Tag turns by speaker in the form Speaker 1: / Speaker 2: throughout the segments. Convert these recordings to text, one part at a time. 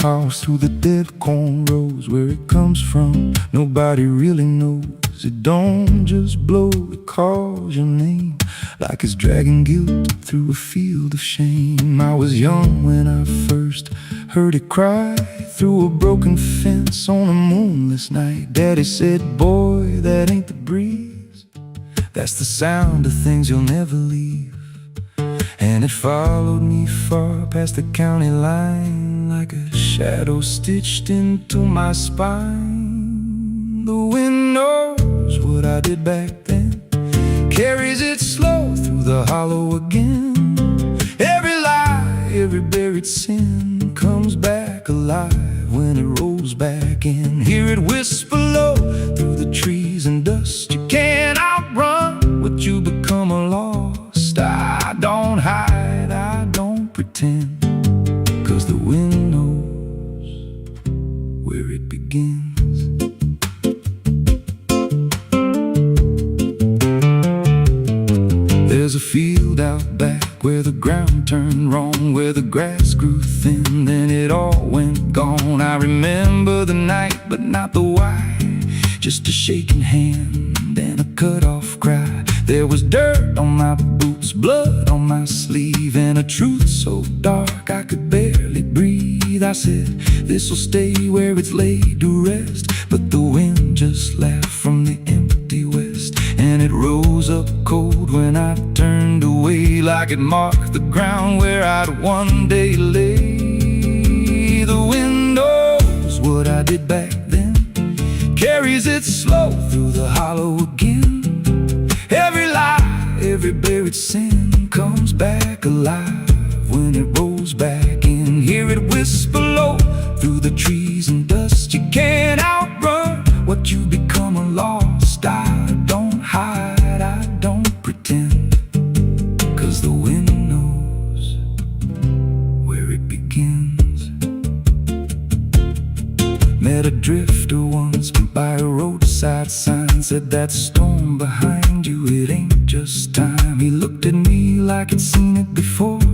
Speaker 1: house through the dead corn rows. Where it comes from, nobody really knows. It don't just blow, it calls your name like it's dragging guilt through a field of shame. I was young when I first heard it cry through a broken fence on a moonless night. Daddy said, boy, that ain't the breeze, that's the sound of things you'll never leave. And it followed me far past the county line like a shadow stitched into my spine. The wind knows what I did back then, carries it slow through the hollow again. Every lie, every buried sin comes back alive when it rolls back in. Hear it whisper low through the trees and dust. You can't outrun what you become lost. I don't hide, I don't pretend, 'cause the wind knows where it begins. There's a field out back where the ground turned wrong, where the grass grew thin, then it all went gone. I remember the night, but not the why, just a shaking hand and a cut-off cry. There was dirt on my boots, blood on my sleeve, and a truth so dark I could barely breathe. I said, this'll stay where it's laid to rest, but the wind just laughed from the empty west, and it rose up cold when I turned away, like it marked the ground where I'd one day lay. The wind knows what I did back then, carries it slow through the hollow again. Every lie, every buried sin comes back alive when it rolls back in. Hear it whisper low through the trees and dust. You can't outrun what you become lost. I don't hide, I don't pretend, 'cause the wind knows where it begins. Met a drifter once by a roadside sign, said that storm behind you, it ain't just time. He looked at me like he'd seen it before,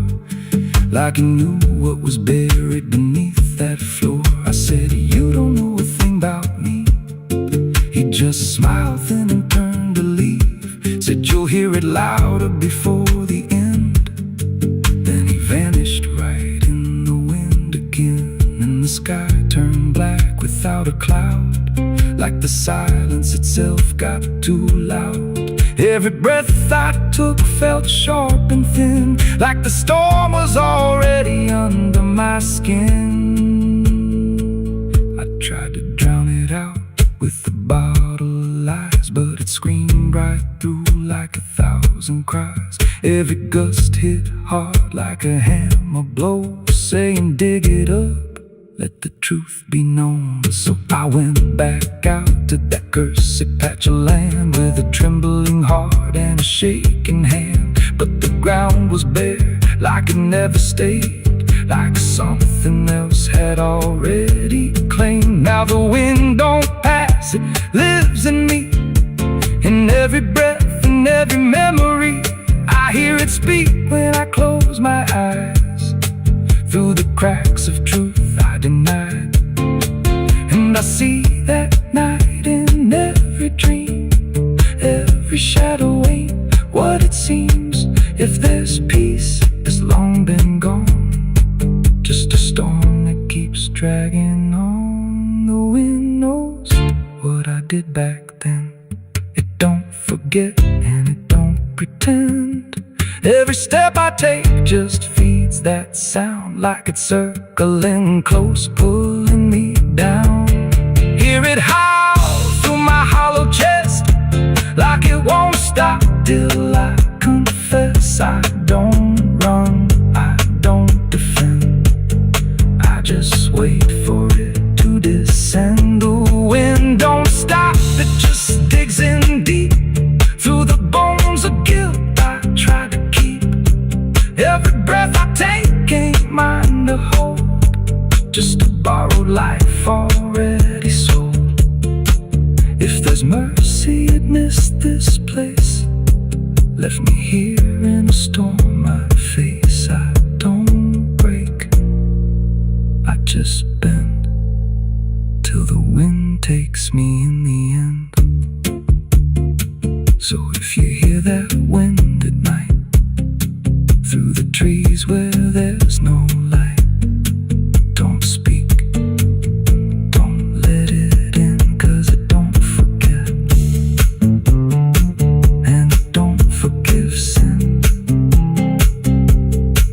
Speaker 1: like he knew what was buried beneath that floor. I said, you don't know a thing about me. He just smiled thin and turned to leave, said you'll hear it louder before the end. Then he vanished right in the wind again, and the sky turned black without a cloud, like the silence itself got too loud. Every breath I took felt sharp and thin, like the storm was already under my skin. I tried to drown it out with a bottle of lies, but it screamed right through like 1,000 cries. Every gust hit hard like a hammer blow, saying dig it up, let the truth be known. So I went back out to that cursed patch of land with a trembling heart and a shaking hand. But the ground was bare, like it never stayed, like something else had already claimed. Now the wind don't pass, it lives in me, in every breath and every memory. I hear it speak when I close my eyes, through the cracks of truth I denied. And I see that night in every dream, every shadow ain't what it seems. If there's peace, it's long been gone, just a storm that keeps dragging on. The wind knows what I did back then. It don't forget and it don't pretend. Every step I take just feeds that sound, like it's circling close, pulling me down. Hear it howl through my hollow chest, like it won't stop till I confess. I don't run, I don't defend, I just wait for it to descend. The wind don't stop, it just digs in deep through the bones of guilt I try to keep. Every breath I take ain't mine to hold, just a borrowed life already sold. If there's mercy, it missed this place, left me here in a storm I face. I don't break, I just bend. So if you hear that wind at night, through the trees where there's no light, don't speak, don't let it in, 'cause it don't forget, and it don't forgive sin.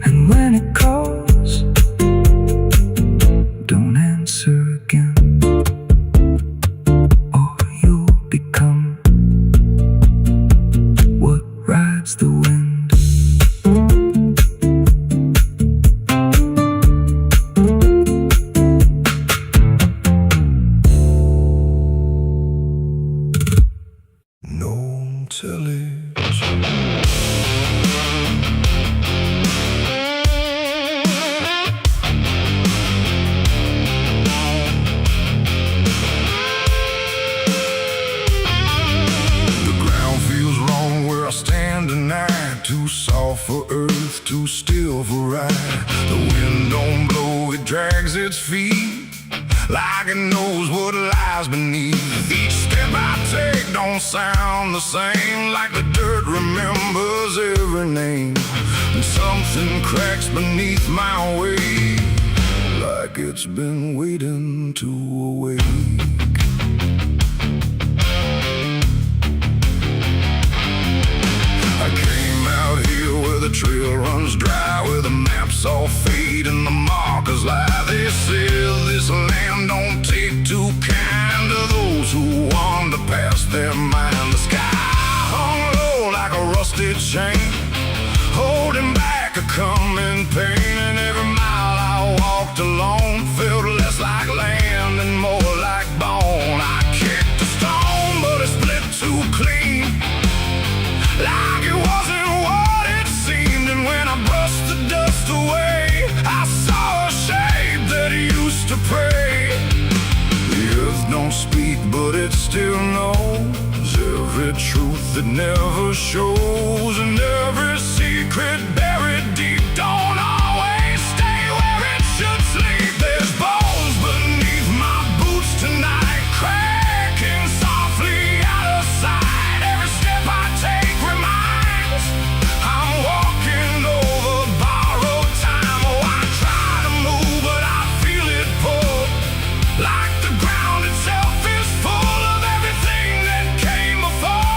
Speaker 1: And when it calls, don't answer again, or you'll become what rides the wind.
Speaker 2: Too soft for earth, too still for ride. The wind don't blow, it drags its feet like it knows what lies beneath. Each step I take don't sound the same, like the dirt remembers every name. And something cracks beneath my weight, like it's been waiting to awake. I came out here where the trail runs dry, where the maps all fade and the markers lie. They said this land don't take too kind to those who wander past their mind. The sky hung low like a rusted chain, holding back a coming pain. And every mile I walked alone felt less like land and more like bone. I kicked a stone, but it split too clean, like it wasn't what it seemed. And when I brushed the dust away, I saw a shape that used to pray. The earth don't speak, but it still knows every truth that never shows, and every secret buried deep don't always stay where it should sleep. There's bones beneath my boots tonight, cracking softly out of sight. Every step I take reminds I'm walking over borrowed time. Oh, I try to move, but I feel it pull, like the ground itself is full of everything that came before,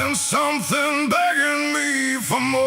Speaker 2: and something begging me for more.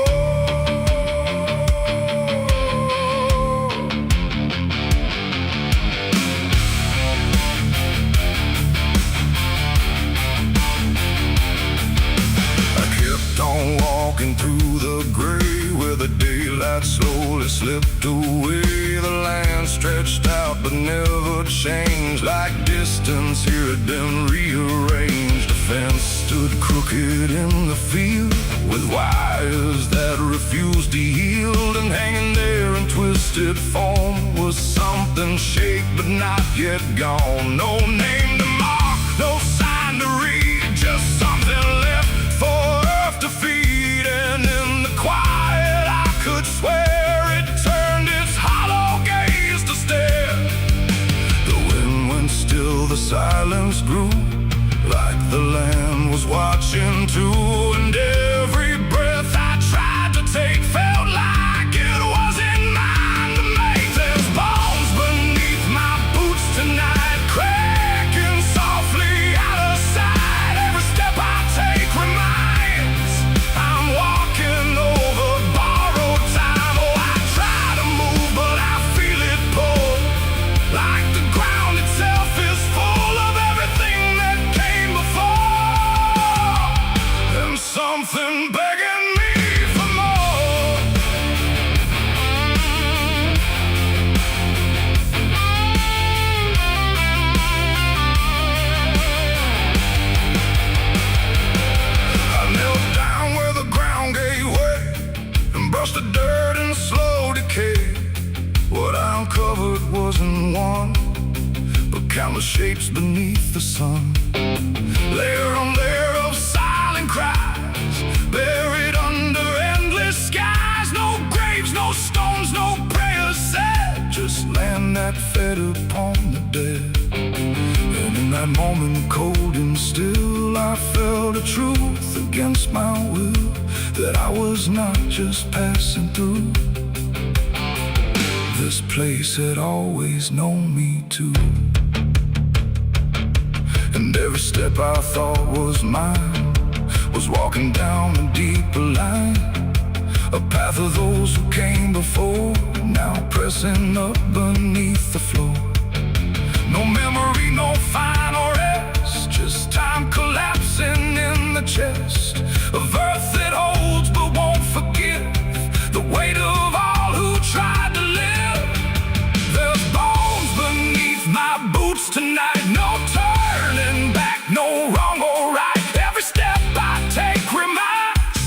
Speaker 2: I kept on walking through the gray, where the daylight slowly slipped away. The land stretched out but never changed, like distance here had been rearranged. The fence stood crooked in the field, with wires that refused to yield. And hanging there in twisted form was something shaped but not yet gone. No name to mark, no sign to read, just something left for earth to feed. And in the quiet I could swear it turned its hollow gaze to stare. The wind went still, the silence grew, like the land was watching too. And every breath I tried to take felt like it wasn't mine to make. There's bones beneath my boots tonight, cracking softly out of sight. Every step I take reminds I'm walking over borrowed time. Oh, I try to move, but I feel it pull, like the ground itself is full of everything that came before, and something begging me for more. I knelt down where the ground gave way and brushed the dirt in slow decay. What I uncovered wasn't one, but countless shapes beneath the sun. Layer on layer of silent cries, buried under endless skies. No graves, no stones, no prayers said, just land that fed upon the dead. And in that moment, cold and still,
Speaker 1: I felt a truth against my will, that I was not just passing through. This place had always known me too. And every step I thought was mine was walking down a deeper line, a path of those who came before, now pressing up beneath the floor. No memory, no final rest, just time collapsing in the chest of earth that holds but won't forgive the weight of all who tried to live. There's bones beneath my boots tonight, no turning back, no wrong or right. Every step I take reminds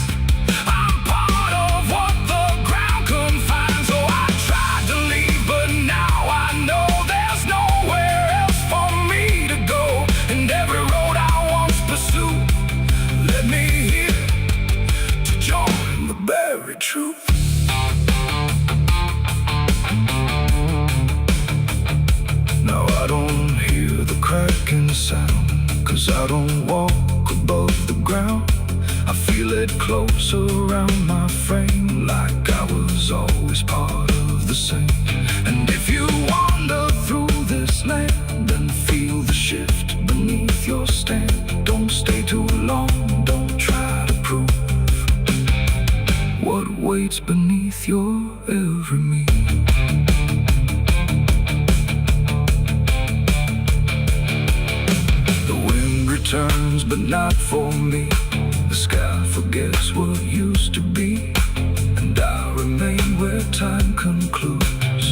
Speaker 1: I'm part of what the ground confines. So I tried to leave, but now I know there's nowhere else for me to go. And every road I once pursued led me here to join the buried truth. Now I don't hear the cracking sound, 'cause I don't walk above the ground. I feel it close around my frame, like I was always part of the same. And if you wander through this land and feel the shift beneath your stand, don't stay too long, don't try to prove what waits beneath your every move. Turns, but not for me. The sky forgets what used to be, and I remain where time concludes,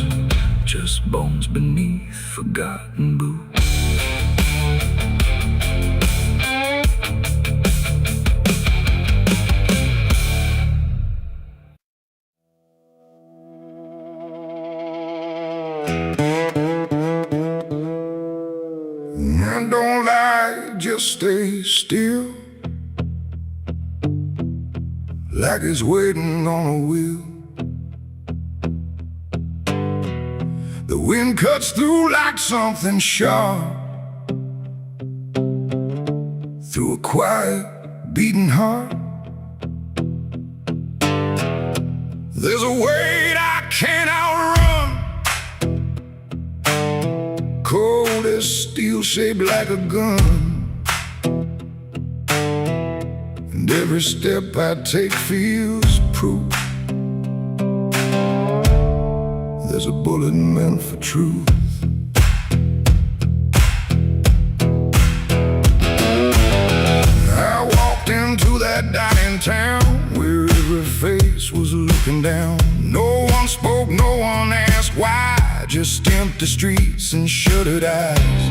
Speaker 1: just bones beneath forgotten boots.
Speaker 2: Don't lie, just stay still, like it's waiting on a wheel. The wind cuts through like something sharp, through a quiet, beating heart. There's a weight I can't outrun, cold as steel, shaped like a gun. And every step I take feels proof there's a bullet meant for truth. I walked into that dining town where every face was looking down. No one spoke, no one asked why, just empty streets and shuttered eyes.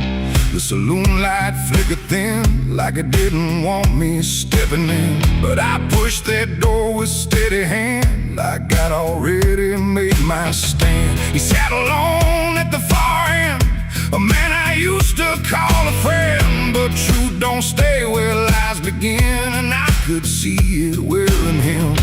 Speaker 2: The saloon light flickered thin, like it didn't want me stepping in. But I pushed that door with steady hand, like I'd already made my stand. He sat alone at the far end, a man I used to call a friend. But truth don't stay where lies begin, and I could see it wearing him.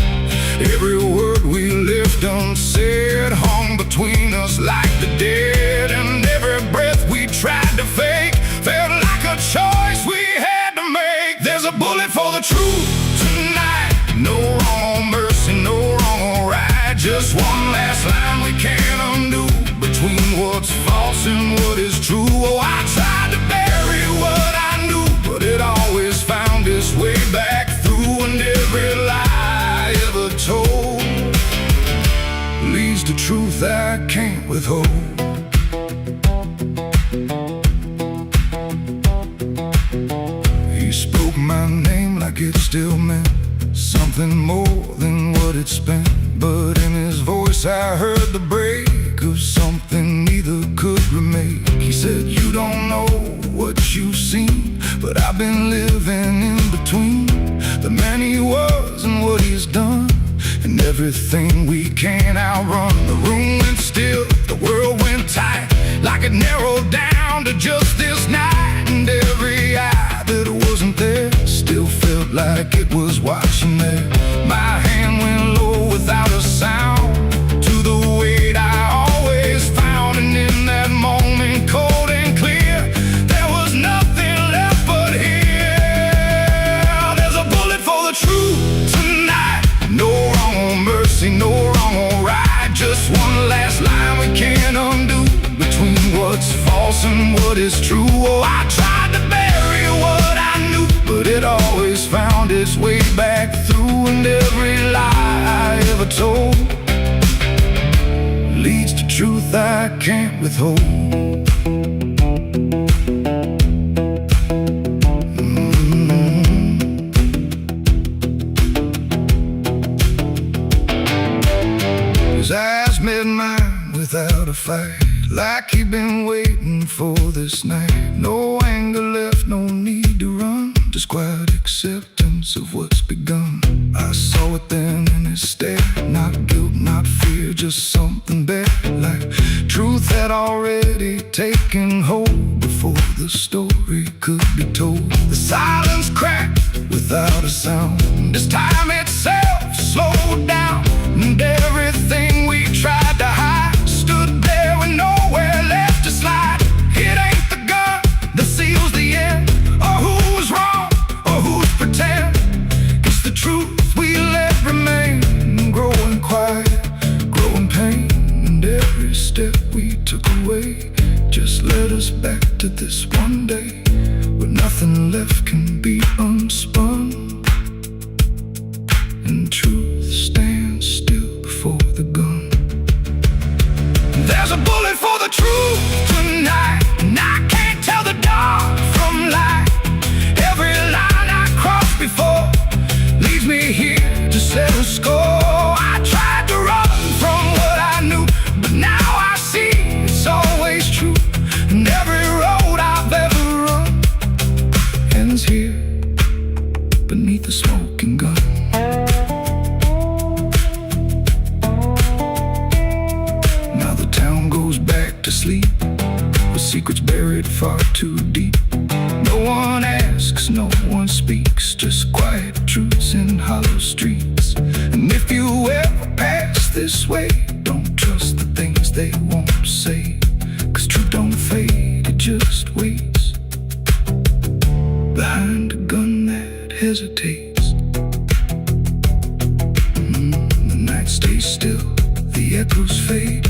Speaker 2: Every word we left unsaid hung between us like the dead, and every breath we tried to fake felt like a choice we had to make. There's a bullet for the truth tonight, no wrong or mercy, no wrong or right, just one last line we can't undo, between what's false and what is true. Oh, I tried to bury what I knew, but it always found its way back through, and every lie ever told leads to truth I can't withhold. He spoke my name like it still meant something more than what it spent, but in his voice I heard the break of something neither could remake. He said, you don't know what you've seen, but I've been living in between the man he was and what he's done, and everything we can't outrun. The room went still, the world went tight, like it narrowed down to just this night. And every eye that wasn't there still felt like it was watching there. My hand went low without a sound to the weight I always found, and in that moment, cold and clear, there was nothing left but here. and what is true. Oh, I tried to bury what I knew, but it always found its way back through. And every lie I ever told leads to truth I can't withhold. His eyes met mine without a fight, like he'd been waiting for this night. No anger left, no need to run, just quiet acceptance of what's begun. I saw it then in his stare, not guilt, not fear, just something better, like truth had already taken hold before the story could be told. The silence cracked without a sound, this time itself slowed down, and everything we tried to hide stood there with nowhere left to slide. It ain't the gun that seals the end, or who's wrong, or who's pretend. It's the truth we let remain, growing quiet, growing pain. And every step we took away just led us back to this one day, where nothing left can be unspun, and truth stands still before the gun. There's a bullet for the truth tonight, and I can't tell the dark from light. Every line I crossed before leads me here to settle score. I tried to run from what I knew, but now I see it's always true. And every road I've ever run ends here beneath the smoking gun. Now the town goes back to sleep, with secrets buried far too deep. No one asks, no one speaks, just quiet truths in hollow streets. And if you ever pass this way, don't trust the things they won't say, 'cause truth don't fade, it just waits behind a gun that hesitates. The night stays still, the echoes fade,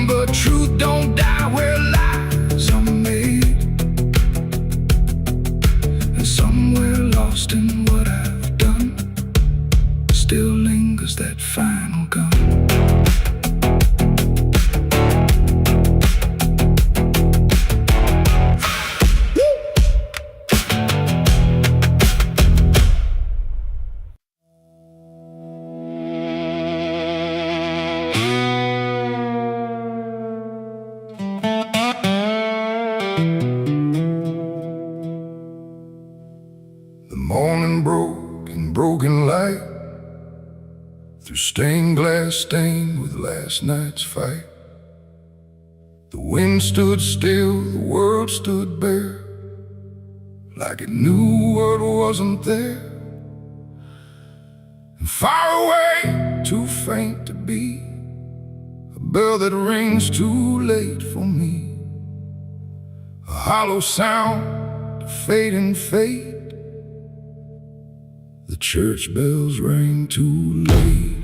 Speaker 2: but truth don't die where lies are made. And somewhere lost in what I've done still lingers that final gun. The morning broke in broken light, through stained glass stained with last night's fight. The wind stood still, the world stood bare, like it knew what wasn't there. And far away, too faint to be, a bell that rings too late for me, a hollow sound, a fading fate. The church bells rang too late.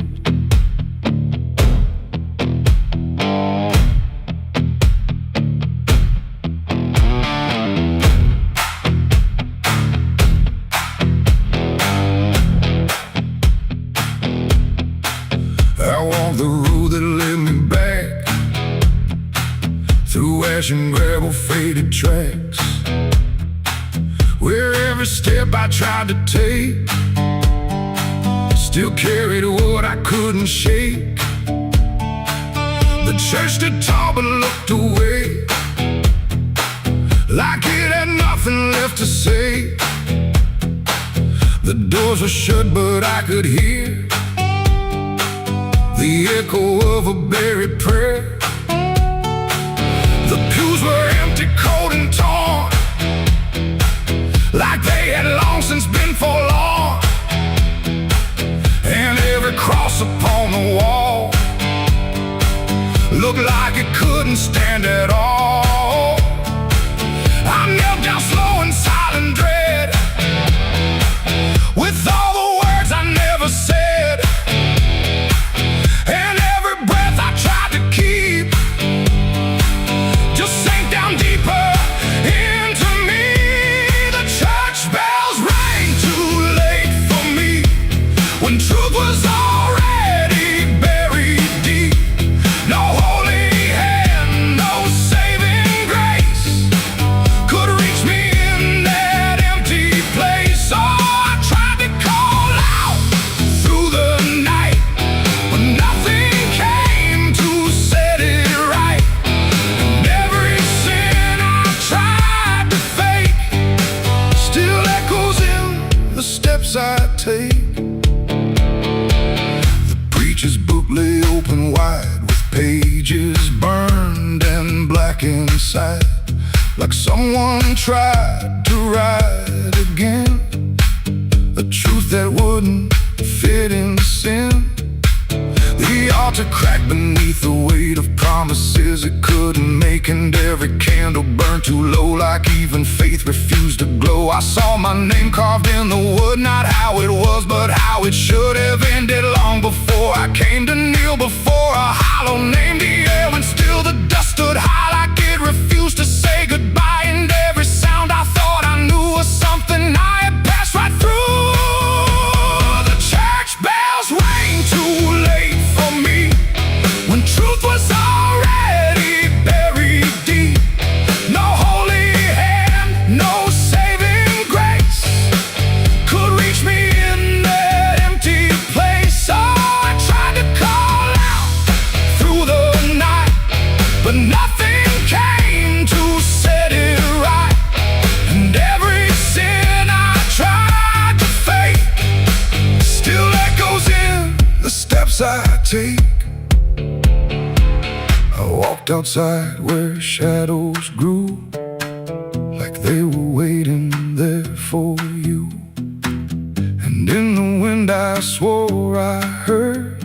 Speaker 2: I walked the road that led me back, through ash and gravel faded tracks, where every step I tried to take still carried what I couldn't shake. The church stood tall but looked away, like it had nothing left to say. The doors were shut but I could hear the echo of a buried prayer. The pews were empty, cold and torn, like they had long since been forlorn. And every cross upon the wall looked like it couldn't stand at all. I knelt down slow in silent dread, with all the words I never said, and every breath I tried to keep steps I take. The preacher's book lay open wide, with pages burned and black inside, like someone tried to write again a truth that wouldn't fit in sin. The altar cracked beneath the weight of promises it couldn't make, and every candle burned too low, like even faith refused to glow. I saw my name carved in the wood, not how it was, but how it should have ended long before I came to kneel before a hollow name. The air and still the dust stood high, like it refused to say goodbye, and every sound I thought I knew was something I had passed right through. The church bells rang too late for me, when truth was already buried deep. No holy hand, no saving grace could reach me in that empty place. Oh, I tried to call out through the night, but nothing came to set it right. And every sin I tried to fake still echoes in the steps I take. I walked outside where shadows grew, like they were waiting there for you. And in the wind I swore I heard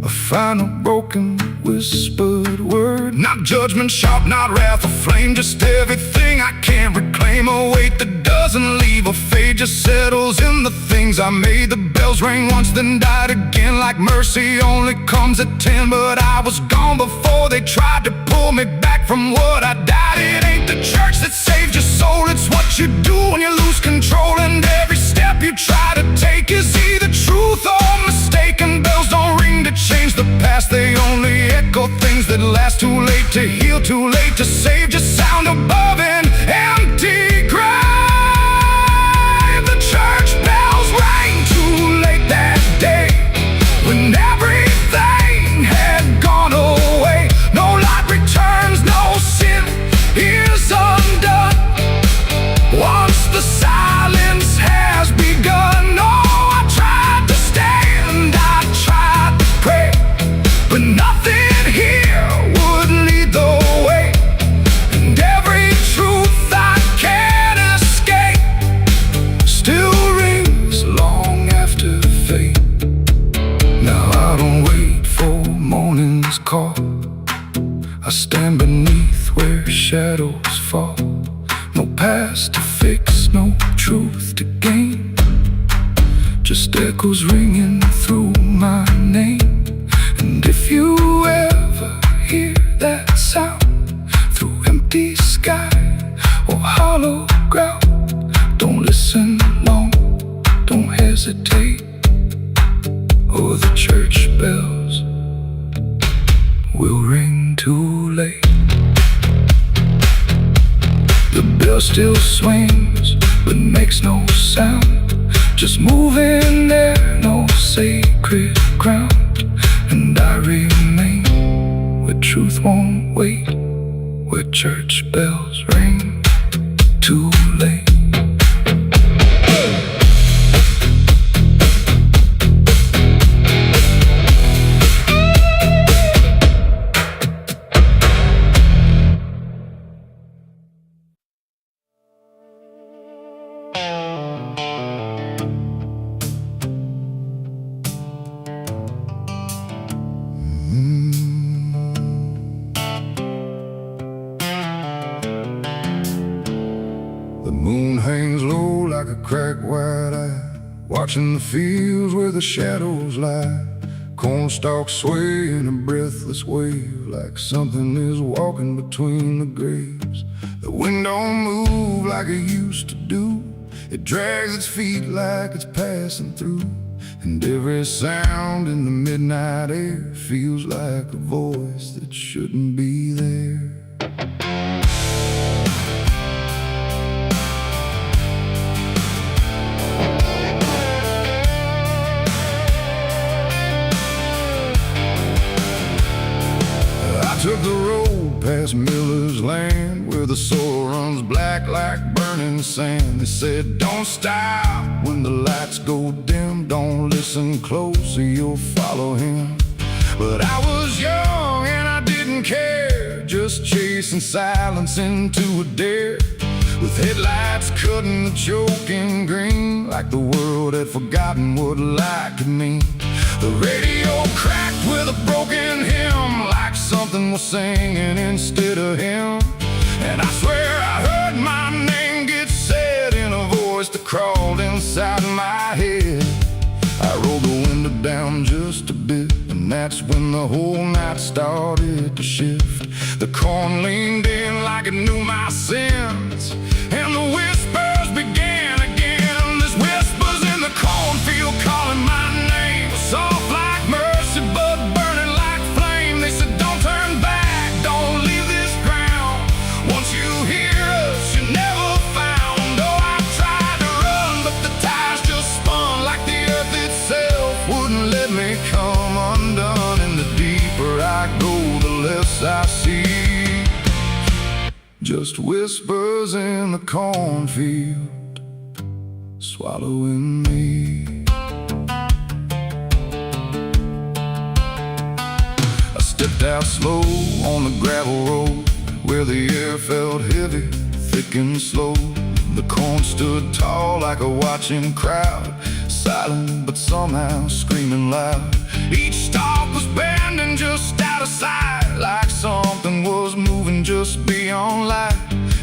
Speaker 2: a final broken whispered word. Not judgment sharp, not wrath or flame, just everything I can't reclaim. A weight that doesn't leave or fade, just settles in the things I made. The bells rang once, then died again, like mercy only comes at 10. But I was gone before they tried to pull me back from what I died. It ain't the church that saved your soul, it's what you do when you lose control. And every step you try to take is either truth or mistaken. Bells don't ring to change the past, they only echo things that last. Too late to heal, too late to save, just sound above an empty grave. The church bells rang too late that day, when everything had gone away. No light returns, no sin is undone once the silence has begun. No, I tried to stand, I tried to pray, but nothing here would lead the way. And every truth I can't escape still rings long after fate. Now I don't wait for morning's call, I stand beneath where shadows fall. No past to fix, no truth to gain, just echoes ringing through my name. And if you ever hear that sound through empty sky or hollow ground, don't listen long, don't hesitate, or the church bells will ring too late. The bell still swings, but makes no sound, just moving there, no sacred ground. And I remain where truth won't wait, where church bells ring too late. The moon hangs low like a cracked white eye, watching the fields where the shadows lie. Corn stalks sway in a breathless wave, like something is walking between the graves. The wind don't move like it used to do, it drags its feet like it's passing through. And every sound in the midnight air feels like a voice that shouldn't be there. I took the road past Miller's land, where the soil runs black like burn burning sand. They said, don't stop when the lights go dim. Don't listen close or you'll follow him. But I was young and I didn't care, just chasing silence into a dare. With headlights cutting the choking green, like the world had forgotten what light could mean. The radio cracked with a broken hymn, like something was singing instead of him. And I swear I heard my name get said in a voice that crawled inside my head. I rolled the window down just a bit, and that's when the whole night started to shift. The corn leaned in like it knew my sins, and the whispers began again. There's whispers in the cornfield calling my name, soft like mercy but burning like flame. They said, don't turn back, don't leave this ground. Once you hear us, you're never found. Oh, I tried to run, but the tires just spun like the earth itself wouldn't let me come undone. And the deeper I go, the less I see. Just whispers in the cornfield, swallowing me. I stepped out slow on the gravel road, where the air felt heavy, thick and slow. The corn stood tall like a watching crowd, silent but somehow screaming loud. Each stalk was bending just out of sight, like something was moving just beyond light.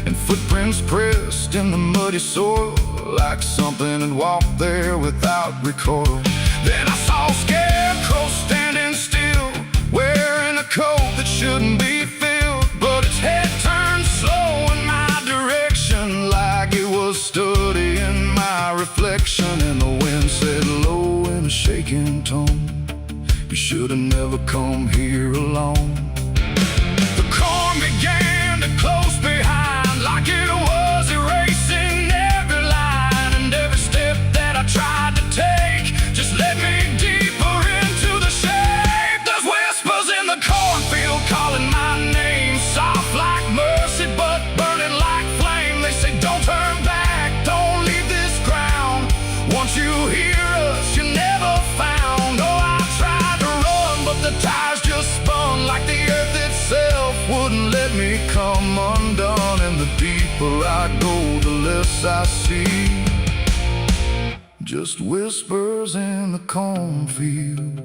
Speaker 2: And footprints pressed in the muddy soil, like something had walked there without recoil. Then I saw a scarecrow standing still, wearing a coat that shouldn't be filled, but its head turned slow in my direction, like it was studying my reflection. And the wind said low in a shaking tone, you should have never come here alone. The corn began to close behind, like it was erasing every line. And every step that I tried to take just led me deeper into the shade. There's whispers in the cornfield calling my name, soft like mercy but burning like flame. They say, don't turn back, don't leave this ground. Once you hear us, you're never found. Oh, I tried to run, but the tires just spun like the earth itself wouldn't let me come undone. And the deeper I go, the less I see. Just whispers in the cornfield,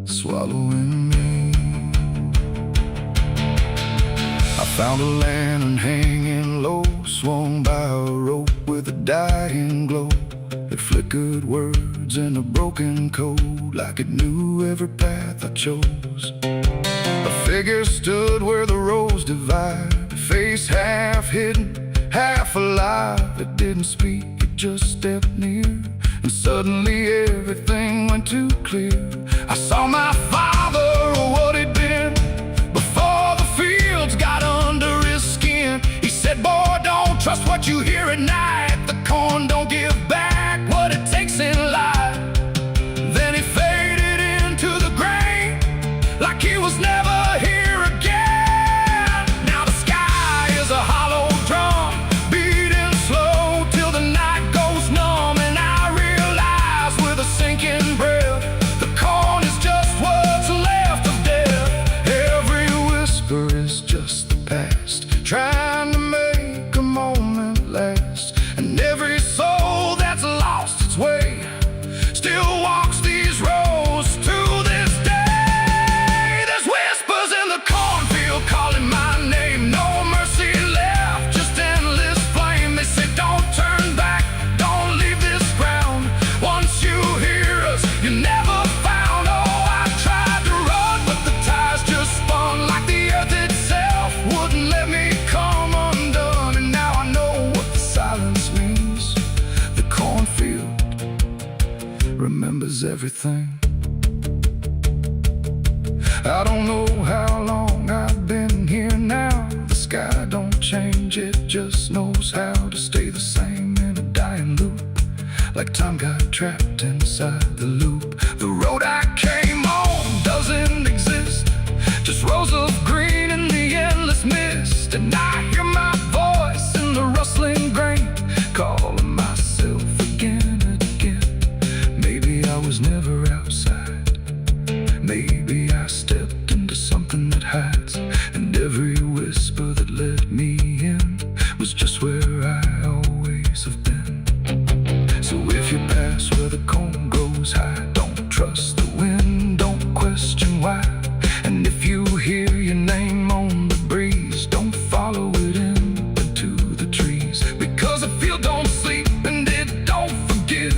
Speaker 2: swallowing me. I found a lantern hanging low, swung by a rope with a dying glow. It flickered words in a broken code, like it knew every path I chose. A figure stood where the roads divide, face half hidden, half alive. It didn't speak, it just stepped near, and suddenly everything went too clear. I saw my father, or what he'd been, before the fields got under his skin. He said, boy, don't trust what you hear at night. The corn don't give back what it takes in life. Then he faded into the grain, like he was never here again. Now the sky is a hollow drum, beating slow till the night goes numb. And I realize with a sinking breath, the corn is just what's left of death. Every whisper is just the past, trying to make a moment last. And every soul that's lost its way still walks these roads to this day. There's whispers in the cornfield calling my name, no mercy left, just endless flame. They say, don't turn back, don't leave this ground. Once you hear us, you're never found. Oh, I tried to run, but the tires just spun like the earth itself wouldn't let me come undone. And now I know what the silence means. The cornfield remembers everything. I don't know how long I've been here now. The sky don't change, it just knows how to stay the same in a dying loop, like time got trapped inside the loop. The road I came on doesn't exist, just rows of green in the endless mist. And I hear my voice in the rustling
Speaker 1: grass where the comb goes high. Don't trust the wind, don't question why. And if you hear your name on the breeze, don't follow it into the trees. Because the field don't sleep and it don't forgive.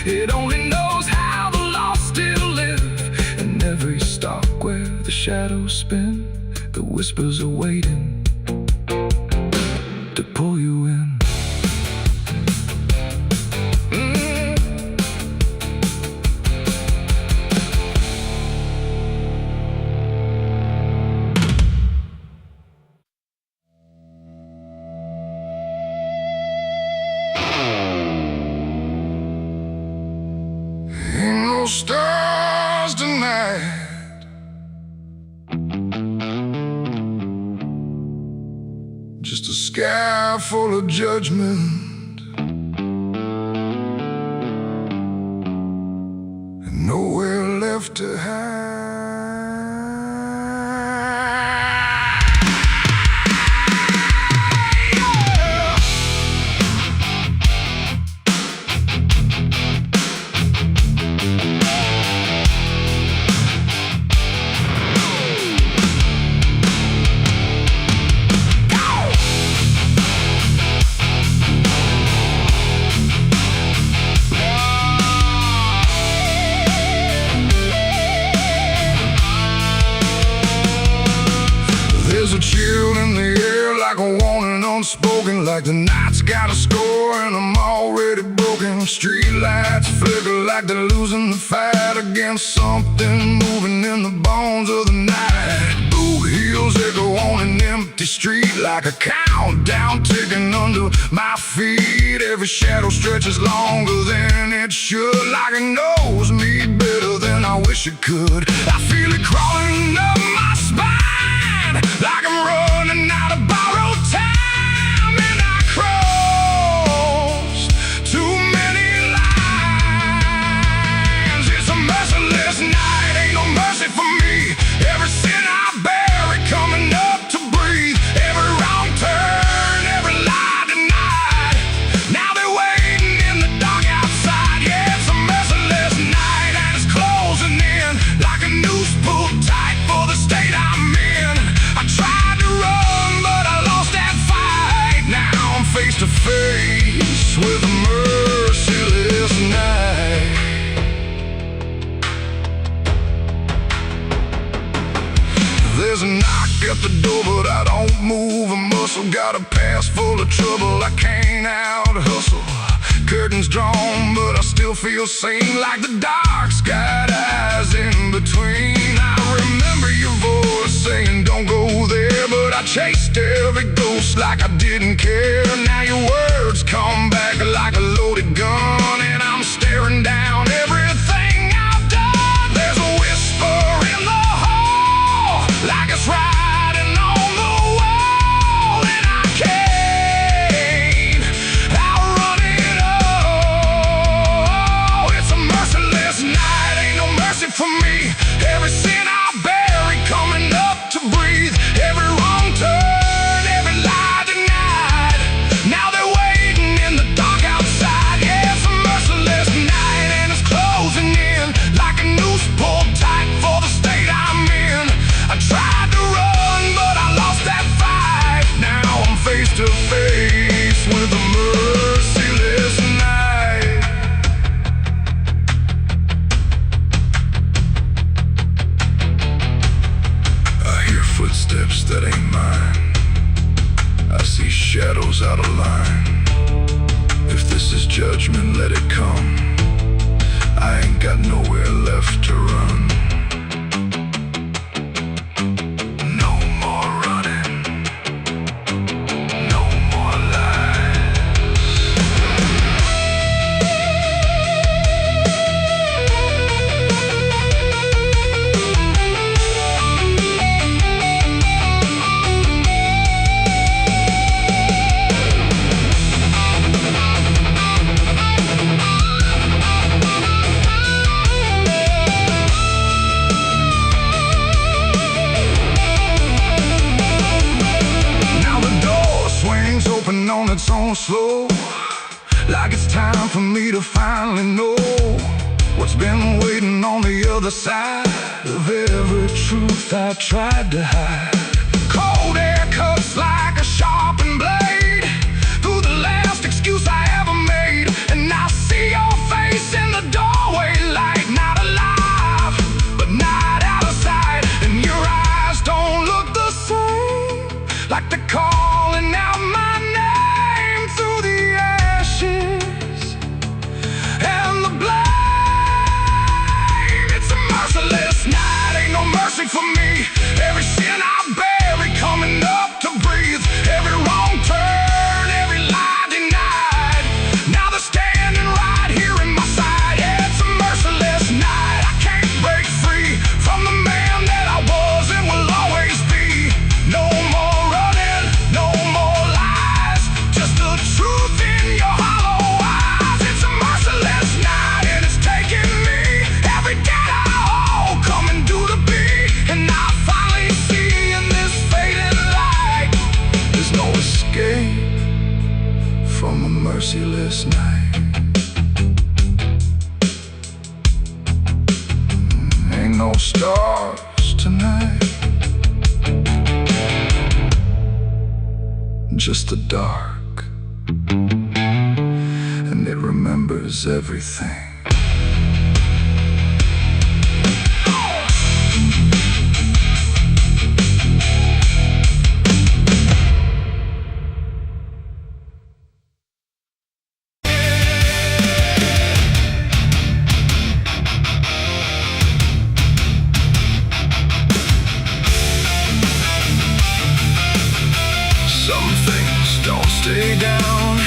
Speaker 1: It only knows how the lost still live. And every stalk where the shadows spin, the whispers are waiting to pull you in.
Speaker 2: Ain't no stars tonight, just a sky full of judgment, and nowhere left to hide. There's a chill in the air, like a warning unspoken, like the night's got a score and I'm already broken. Street lights flicker like they're losing the fight against something moving in the bones of the night. Boot heels echo on an empty street like a countdown ticking under my feet. Every shadow stretches longer than it should, like it knows me better than I wish it could. I feel it crawling up my spine, like I'm running out of borrowed time, and I crossed too many lines. It's a merciless night, ain't no mercy for me. Every sin I bear, it coming up to breathe. Every wrong turn, every lie denied. Now they're waiting in the dark outside. Yeah, it's a merciless night, and it's closing in like a noose pulled tight for the state I'm in. I tried to run, but I lost that fight. Now I'm face to face with a merciless night. There's a knock at the door, but I don't move a muscle. Got a past full of trouble, I can't out hustle. Curtains drawn, but I still feel sane, like the dark's got eyes in between. I remember your voice saying don't go there, but I chased every ghost like I didn't care. Now your words come back like a loaded gun, and I'm staring down everything I've done. There's a whisper in the hall, like it's riding on the wall, and I can't outrun it all. It's a merciless night, ain't no mercy for me. Every sin I bear, it coming up to breathe. Every wrong turn, every lie denied. Now they're waiting in the dark outside. Yeah, it's a merciless night, and it's closing in like a noose pulled tight for the state I'm in. I tried to run, but I lost that fight. Now I'm face to face with a merciless night. I hear footsteps that ain't mine. I see shadows out of line. If this is judgment, let it come. I ain't got nowhere left to run. No more running. No more lies. Now the door swings open on its own slow, like it's time for me to finally know what's been waiting on the other side of every truth I tried to hide. Cold air cuts like a sharpened blade through the last excuse I ever made, and I see your face in the doorway, like not alive, but not out of sight. And your eyes don't look the same, like they're calling out my name through the ashes and the blame. It's a merciless night, ain't no mercy for me. Every sin I bury coming up to breathe, every wrong turn, every lie denied. Now they're standing right here in my side. Yeah, it's a merciless night. I can't break free from the man that I was and will always be. No more running, no more lies, just the truth in your hollow eyes. It's a merciless night and it's taking me every day I hold coming due to be. And I finally see in this fading light there's no escape from a merciless night. Ain't no stars tonight, just the dark, and it remembers everything. Some things don't stay down,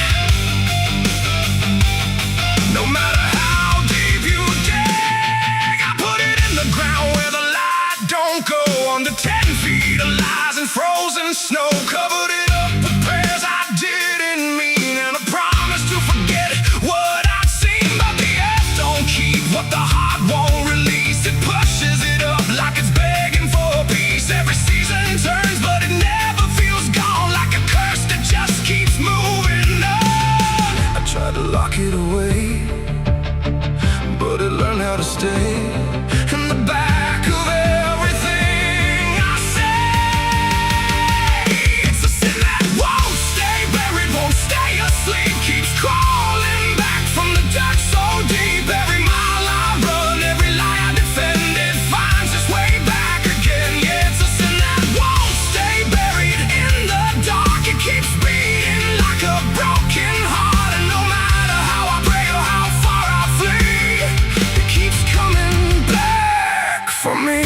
Speaker 2: no matter how deep you dig. I put it in the ground where the light don't go. Under 10 feet of lies and frozen snow, covered it up with prayers I didn't mean, and a promise to forget what I'd seen. But the earth don't keep what the heart won't release. It pushes it up like it's begging for peace. Every season turns, but it never feels gone, like a curse that just keeps moving on. I tried to lock it away, but it learned how to stay in the back of everything I say. It's a sin that won't stay buried, won't stay asleep, keeps crawling back from the dirt so deep. Every mile I run, every lie I defend, it finds its way back again. Yeah, it's a sin that won't stay buried in the dark. It keeps beating like a broken heart, and no matter how I pray or how far I flee, it keeps coming back for me.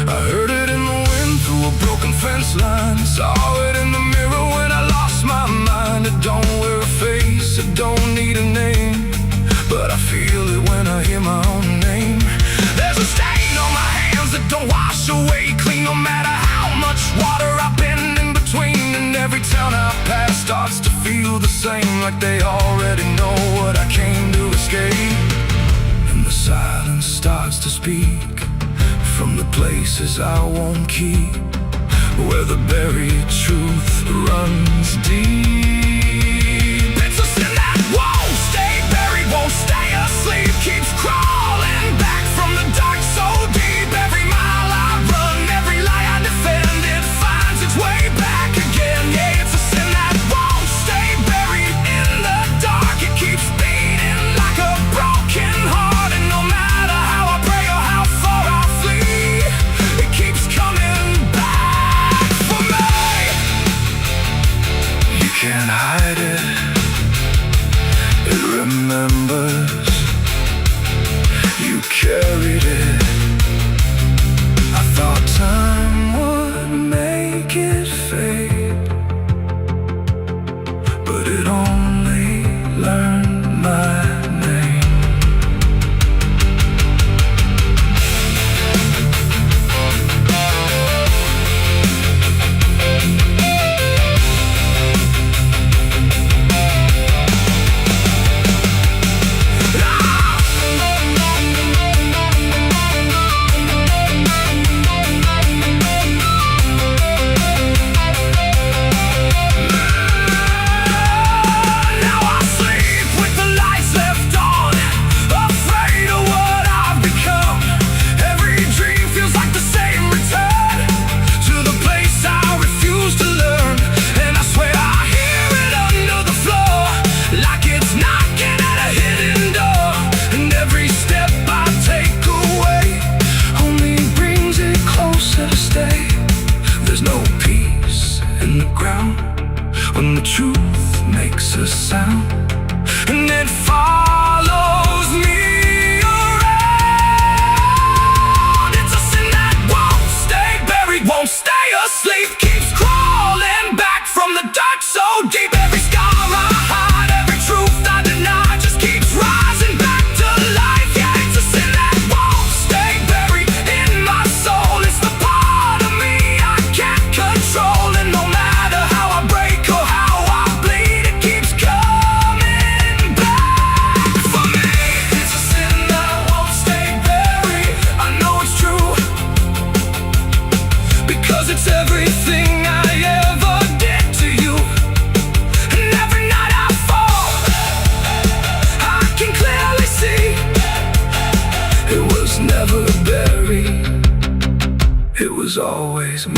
Speaker 2: I heard it in the wind through a broken fence line, saw it in the mirror when I lost my mind. It don't wear a face, it don't need a name, but I feel it when I hear my own name. There's a stain on my hands that don't wash away clean, no matter how much water I've been in between. And every town I pass starts to feel the same, like they already know what I came to escape. And the silence starts to speak from the places I won't keep, where the buried truth runs deep. It's a sin that won't stay buried, won't stay asleep, keeps crawling back from the dark so deep. Every mile I run, every lie I defend, it finds its way back again. Yeah, it's a sin that won't stay buried in the dark. It keeps beating like a broken heart, and no matter how I pray or how far I flee, it keeps coming back for me. You can't hide it, it remembers. You carried it. I thought time would make it fade, but it only learned my name.
Speaker 1: when the truth makes a sound, and it follows me around. It's a sin that won't stay buried, won't stay asleep, keeps crawling back from the dark so deep. Every scar I hide, every truth I deny, just keeps rising back to life. Yeah, it's a sin that won't stay buried in my soul. It's the part of me I can't control, and no matter how I break or how I bleed, it keeps coming back for me. It's a sin that won't stay buried. I know it's true, because it's everything I ever did to you. And every night I fall, I can clearly see it was never buried, it was always me.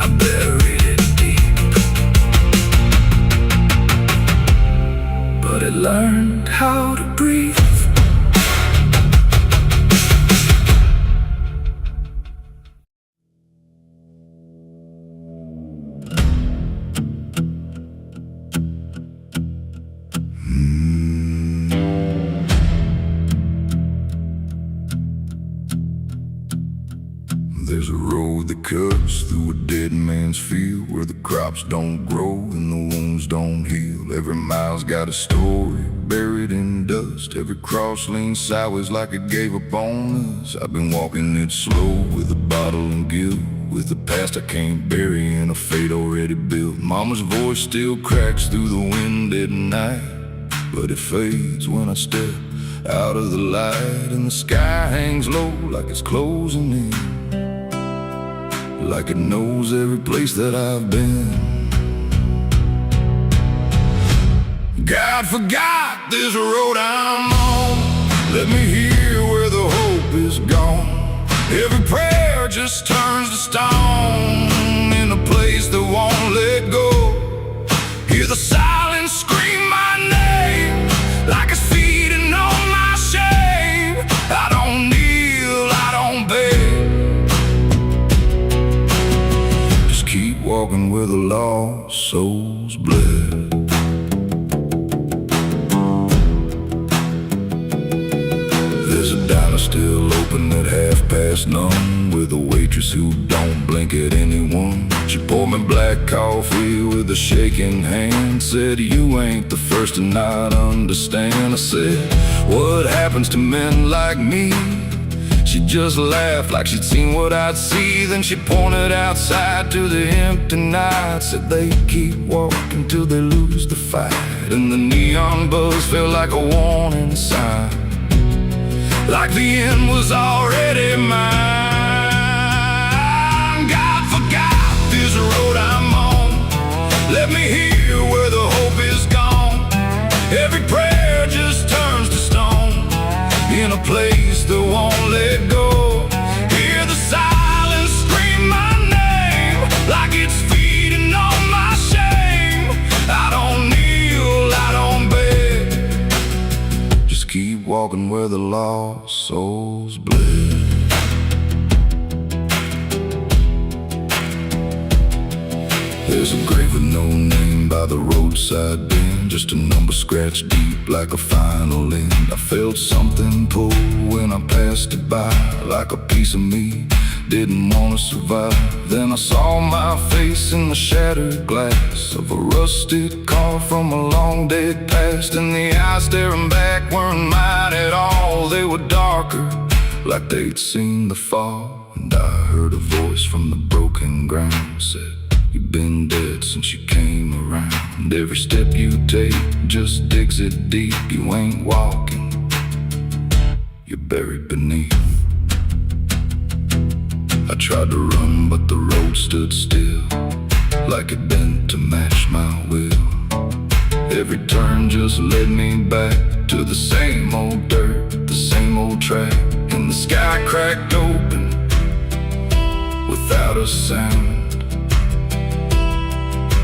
Speaker 1: I buried it deep, but it learned how to breathe.
Speaker 2: There's a road that cuts through a dead man's field, where the crops don't grow and the wounds don't heal. Every mile's got a story buried in dust. Every cross leans sideways like it gave up on us. I've been walking it slow with a bottle and guilt, with the past I can't bury and a fate already built. Mama's voice still cracks through the wind at night, but it fades when I step out of the light. And the sky hangs low like it's closing in, like it knows every place that I've been. God forgot this road I'm on. Let me hear where the hope is gone. Every prayer just turns to stone in a place that won't let go. Hear the silence scream my name like it's feeding on my shame. I don't kneel, I don't beg, just keep walking where the lost souls bled. There's a diner still open at 9:30, with a waitress who don't blink at anyone. She poured me black coffee with a shaking hand, said, "You ain't the first to not understand." I said, "What happens to men like me?" She just laughed like she'd seen what I'd see. Then she pointed outside to the empty night, said they keep walking till they lose the fight. And the neon buzz felt like a warning sign, like the end was already mine. God forgot this road I'm on. Let me hear where the hope is gone. Every prayer just turns to stone in a place that won't let go. Hear the silence scream my name like it's feeding on my shame. I don't kneel, I don't beg, just keep walking where the lost souls bled. There's a grave with no name by the roadside bend, just a number scratched deep like a final end. I felt something pull when I passed it by, like a piece of me didn't want to survive. Then I saw my face in the shattered glass of a rusted car from a long dead past, and the eyes staring back weren't mine at all. They were darker, like they'd seen the fall. And I heard a voice from the broken ground, said, "You've been dead since you came around. Every step you take just digs it deep. You ain't walking, you're buried beneath." I tried to run, but the road stood still, like it bent to match my will. Every turn just led me back to the same old dirt, the same old track. And the sky cracked open without a sound,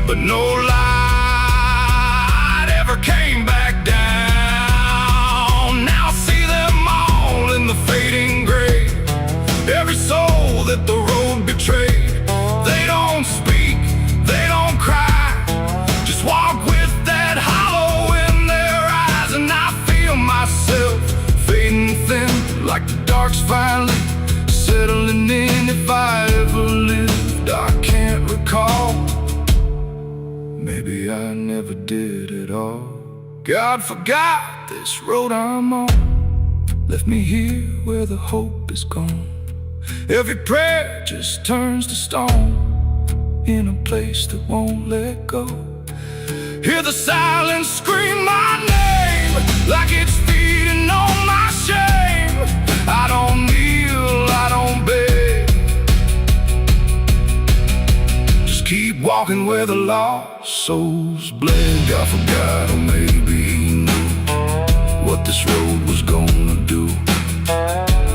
Speaker 2: but no light ever came back down. Now I see them all in the fading gray, every soul that the road betrayed.
Speaker 1: did it all. God forgot this road I'm on, left me here where the hope is gone. Every prayer just turns to stone, in a place that won't let go. Hear the silence scream my name, like it's feeding on my shame. I don't kneel, I don't beg, just keep walking where the lost souls bled. God forgot, or maybe he knew what this road was gonna do.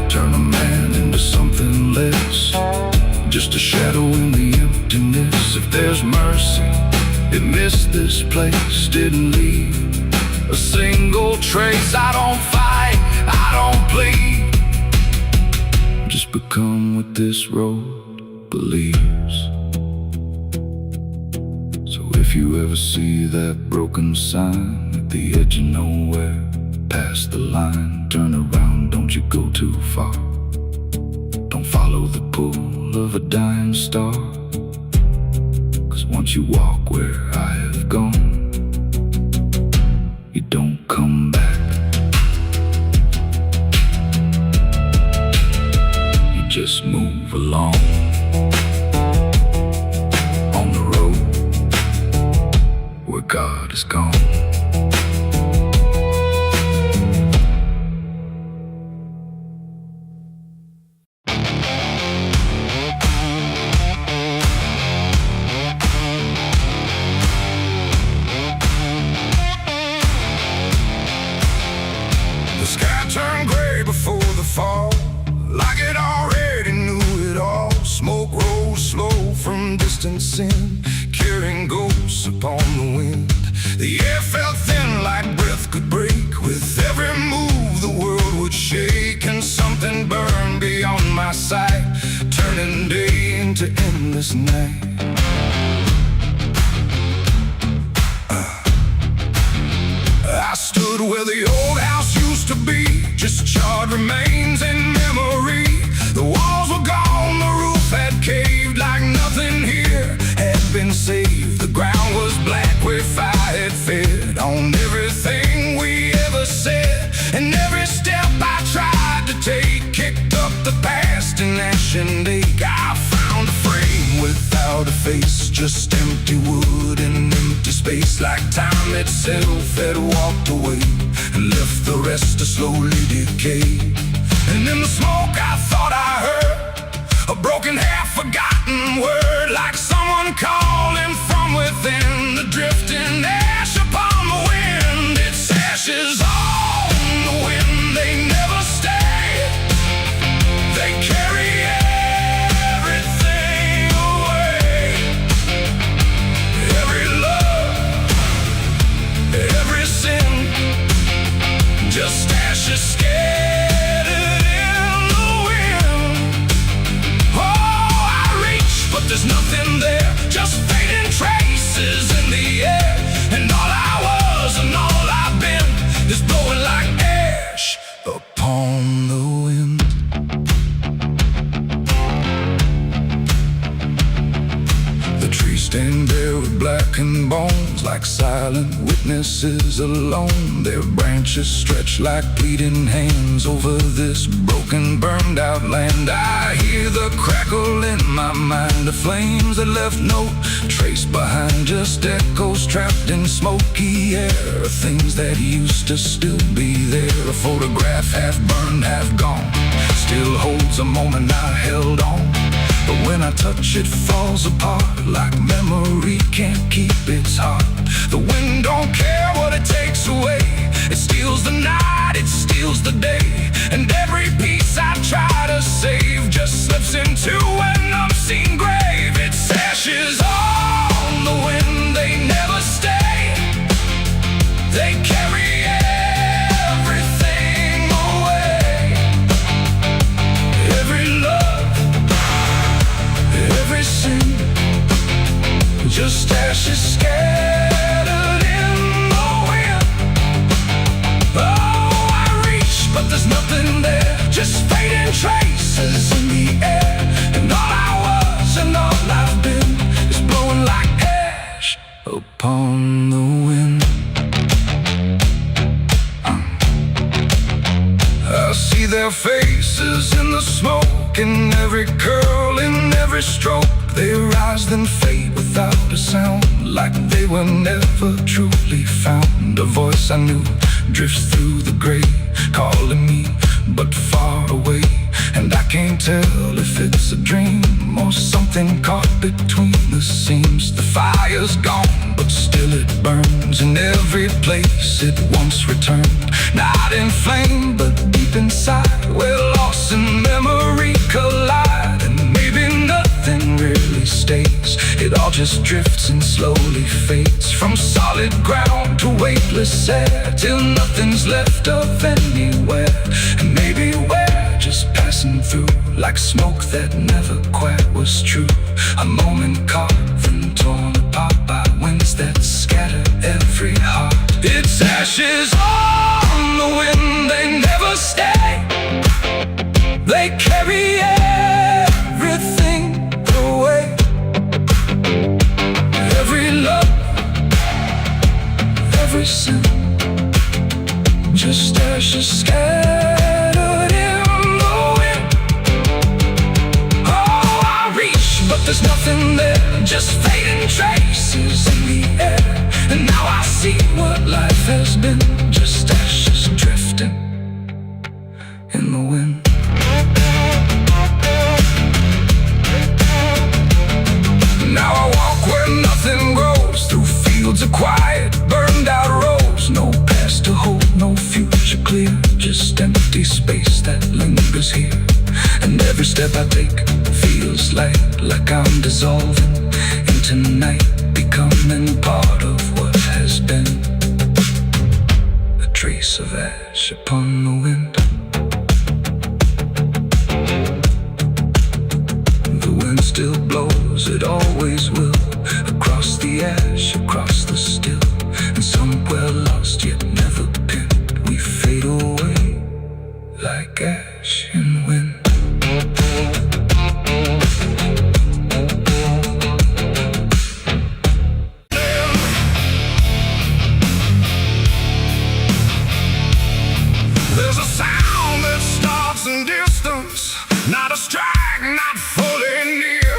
Speaker 1: Turn a man into something less, just a shadow in the emptiness. If there's mercy, it missed this place, didn't leave a single trace. I don't fight, I don't plead, just become what this road believes. So if you ever see that broken sign at the edge of nowhere, past the line, turn around, don't you go too far. Don't follow the pull of a dying star, 'cause once you walk where I have gone, you don't come back. You just move along on the road where God is gone.
Speaker 2: The sky turned gray before the fall, like it already knew it all. Smoke rose slow from distance in, carrying ghosts upon the wind. The air felt thin like breath could break. With every move the world would shake, and something burned beyond my sight, turning day into endless night. I stood where the old house used to be, just charred remains in memory. The walls were gone, the roof had caved, like nothing here had been saved. The ground was black where fire had fed on everything we ever said. And every step I tried to take kicked up the past in ash and ache. I found a frame without a face, just empty wood and empty space, like time itself had walked away and left the rest to slowly decay. And in the smoke I thought I heard a broken, half-forgotten word, like someone calling from within, the drifting ash upon the wind. It's ashes on the wind, they never stay. They carry everything away, every love, every sin, just ashes scattered in the wind. Oh, I reach, but there's nothing there, just fading traces in the air. And all I was and all I've been is blowing like ash upon the wind. The trees stand bare with blackened bones, like silent witnesses alone. Their branches stretch like pleading hands over this broken, burned out land. I hear the crackle in my mind of flames that left no trace behind, just echoes trapped in smoky air, things that used to still be there. A photograph half burned, half gone, still holds a moment I held on. But when I touch it falls apart, like memory can't keep its heart. The wind don't care what it takes away, it steals the night, it steals the day. And every piece I try to save just slips into an unseen grave. It's ashes on the wind, they never stay. They carry everything away, every love, every sin, just ashes scattered in the wind. Oh, I reach, but there's nothing there, just fading traces in the air. And all I was and all I've been is blowing like ash upon the wind. faces in the smoke, in every curl, in every stroke. They rise then fade without a sound, like they were never truly found. A voice I knew drifts through the gray, calling me but far away. And I can't tell if it's a dream or something caught between the seams. The fire's gone, but still it burns in every place it once returned. Not in flame, but deep inside, where loss and memory collide. And maybe nothing really stays, it all just drifts and slowly fades. From solid ground to weightless air, till nothing's left of anywhere. And maybe we're just passing through, like smoke that never quite was true. A moment carved and torn apart by winds that scatter every heart. It's ashes on the wind, they never stay. They carry everything away. Every love, every sin, just ashes scattered in the wind. Oh, I reach, but there's nothing there, just fading traces in the air. And now I see what life has been, just ashes drifting in the wind. Now I walk where nothing grows, through fields of quiet, burned out roads. No past to hold, no future clear, just empty space that lingers here. And every step I take feels like I'm dissolving into night, becoming part of what has been. A trace of ash upon the wind. The wind still blows, it always will, across the ash, across the still. And somewhere lost yet never pinned, we fade away like ash in wind. There's a sound that starts in distance, not a strike, not fully near,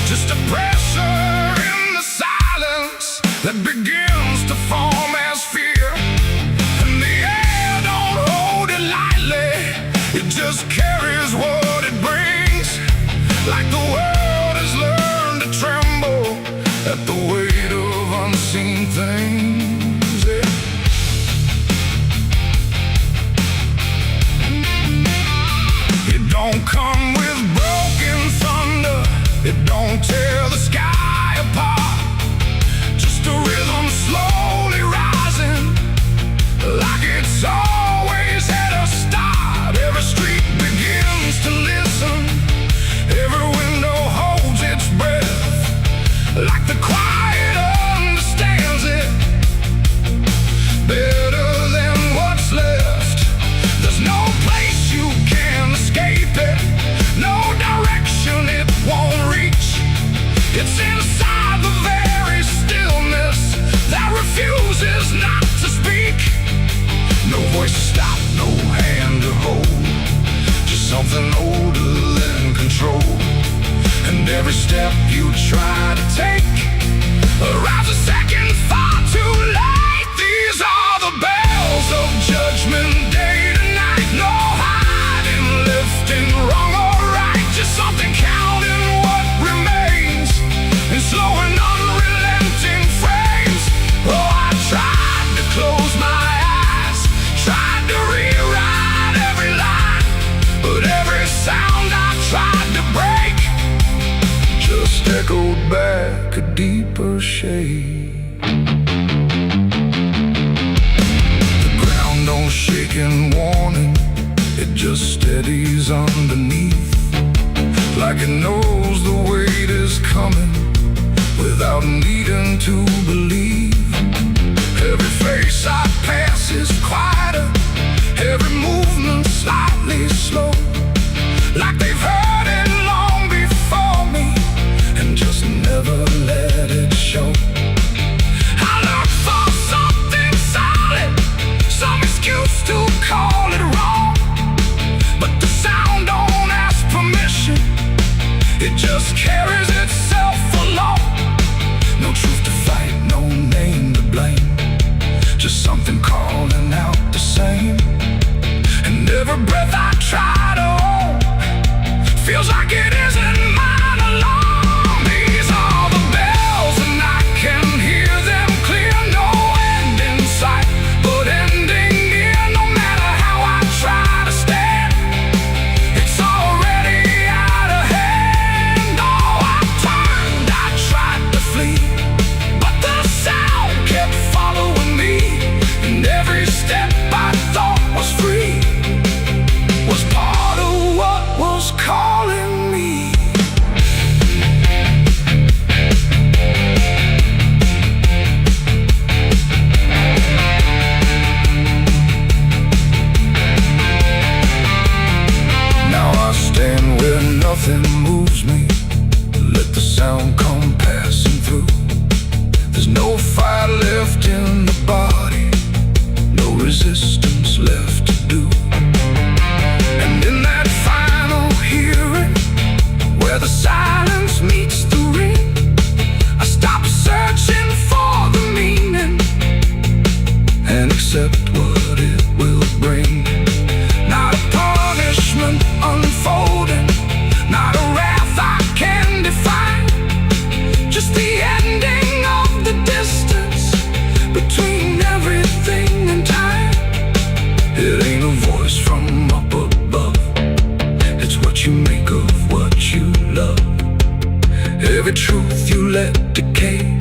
Speaker 2: just a pressure in the silence that begins to form as fear. And the air don't hold it lightly, it just carries what it brings. Like the world has learned to tremble at the weight of unseen things. Yeah. It don't come with broken thunder, it don't tear the sky apart. Just a rhythm slowly rising, like it's always had a start. Every street begins to listen, every window holds its breath, like the quiet understands it better than what's left. There's no place you can escape it, no direction it won't reach. It's inside the very stillness that refuses not to speak. No voice to stop, no hand to hold, just something older than control. And every step you try to take arrives a second far too late. These are the bells of judgment day to night. No hiding, lifting, wrong or right, just something counting what remains in slow and unrelenting frames. Oh, I tried to close my eyes, tried to rewrite every line, but every sound I tried to break just echoed back a deeper shade. The ground don't shake in warning, it just steadies underneath, like it knows the weight is coming without needing to believe. Every face I pass is quieter, every movement slightly slow, like they've heard it long before me and just never let it show. I look for something solid, some excuse to call it wrong, but the sound carries itself alone. No truth to fight, no name to blame, just something calling out the same. And every breath I try to hold feels like it isn't mine alone. These are the bells and I can hear them clear. No end in sight, but ending near. No matter how I try to stand, it's already out of hand. Oh, I turned, I tried to flee, but the sound kept following me. And every step I thought was free was part of what was calling me. Now I stand where nothing moves me, let the sound come passing through. There's no fire left in the body, no resistance left to do. And in that final hearing, where the silence meets the ring, I stop searching for the meaning and accept what it will bring. Not a punishment unfolding, not a wrath I can define, just the ending of the distance between everything and time. It ain't a voice from up above, it's what you make of what you love. Every truth you let decay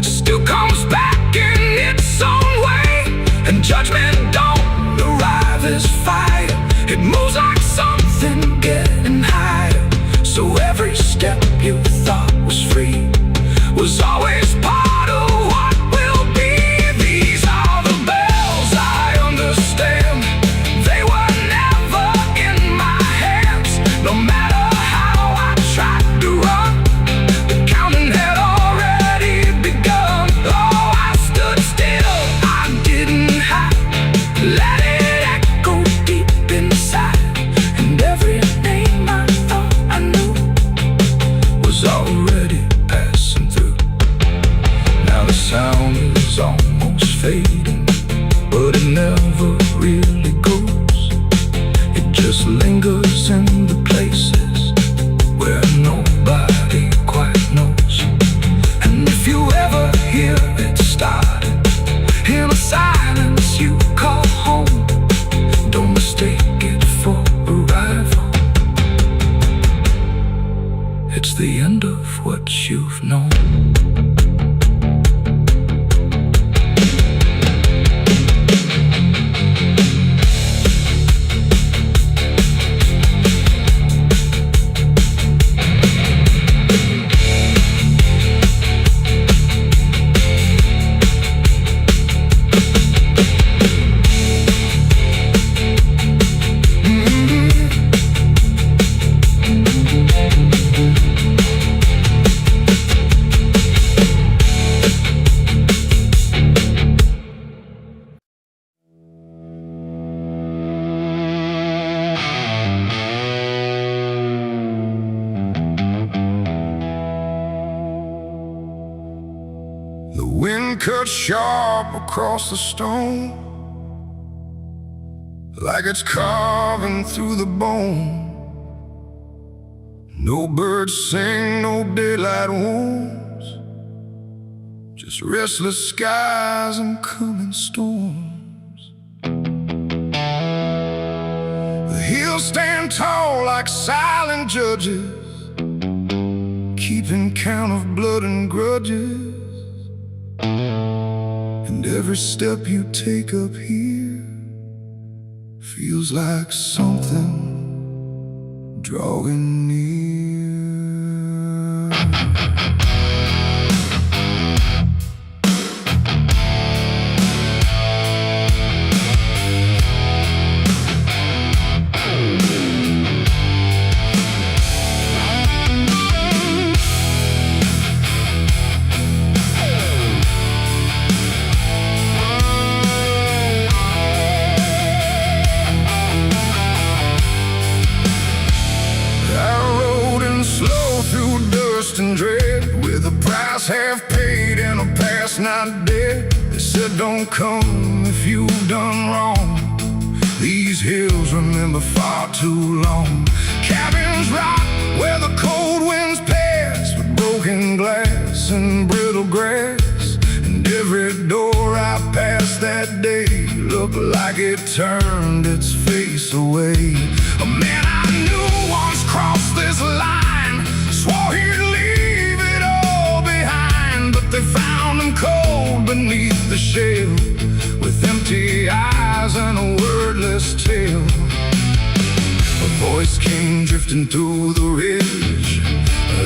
Speaker 2: still comes back in its own way. And judgment don't arrive as fire, it moves like something getting higher. So every step you thought was free was always part of what will be. These are the bells I understand, they were never in my hands. No matter how I tried to run, the counting had already begun. Oh, I stood still, I didn't hide, let it echo deep inside. And every name I thought I knew was already passing through. Now the sound is almost fading, but it never really goes. It just lingers in the places where nobody quite knows. And if you ever hear it starting in a silence you call home, don't mistake it for arrival. It's the end of what you've known. The wind cuts sharp across the stone, like it's carving through the bone. No birds sing, no daylight wounds, just restless skies and coming storms. The hills stand tall like silent judges, keeping count of blood and grudges. And every step you take up here feels like something drawing near. lust and dread, with a price half paid and a past not dead. They said don't come if you've done wrong. These hills remember far too long. Cabins rock where the cold winds pass, with broken glass and brittle grass. And every door I passed that day looked like it turned its face away. A man I knew once crossed this line, swore he'd leave it all behind, but they found him cold beneath the shell, with empty eyes and a wordless tale. A voice came drifting through the ridge,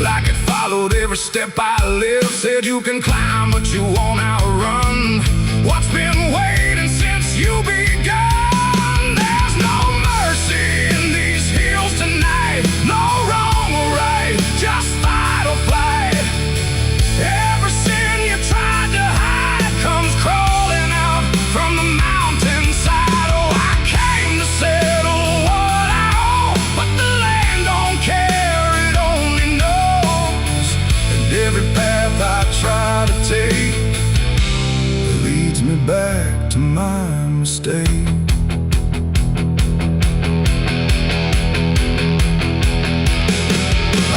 Speaker 2: like it followed every step I lived. Said you can climb but you won't outrun what's been waiting since you begun. There's no mercy in these hills tonight, no wrong or right, just fight or flight. Every sin you tried to hide comes crawling out from the mountainside. Oh, I came to settle what I owe, but the land don't care, it only knows. And every path I try to take leads me back to my mistake.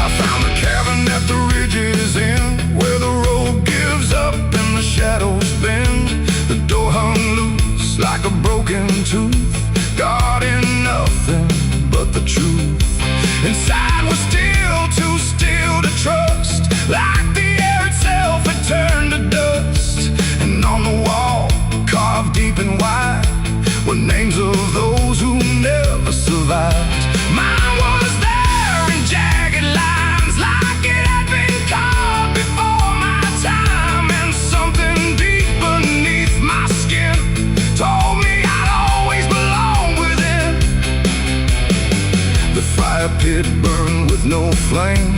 Speaker 2: I found a cabin at the ridge's end, where the road gives up and the shadows bend. The door hung loose like a broken tooth, guarding nothing but the truth. Inside was still too still to trust, like the air itself had turned to dust. And on the wall, carved deep and wide, were names of those who never survived. Mine was there in jagged lines, like it had been carved before my time. And something deep beneath my skin told me I'd always belong within. The fire pit burned with no flame,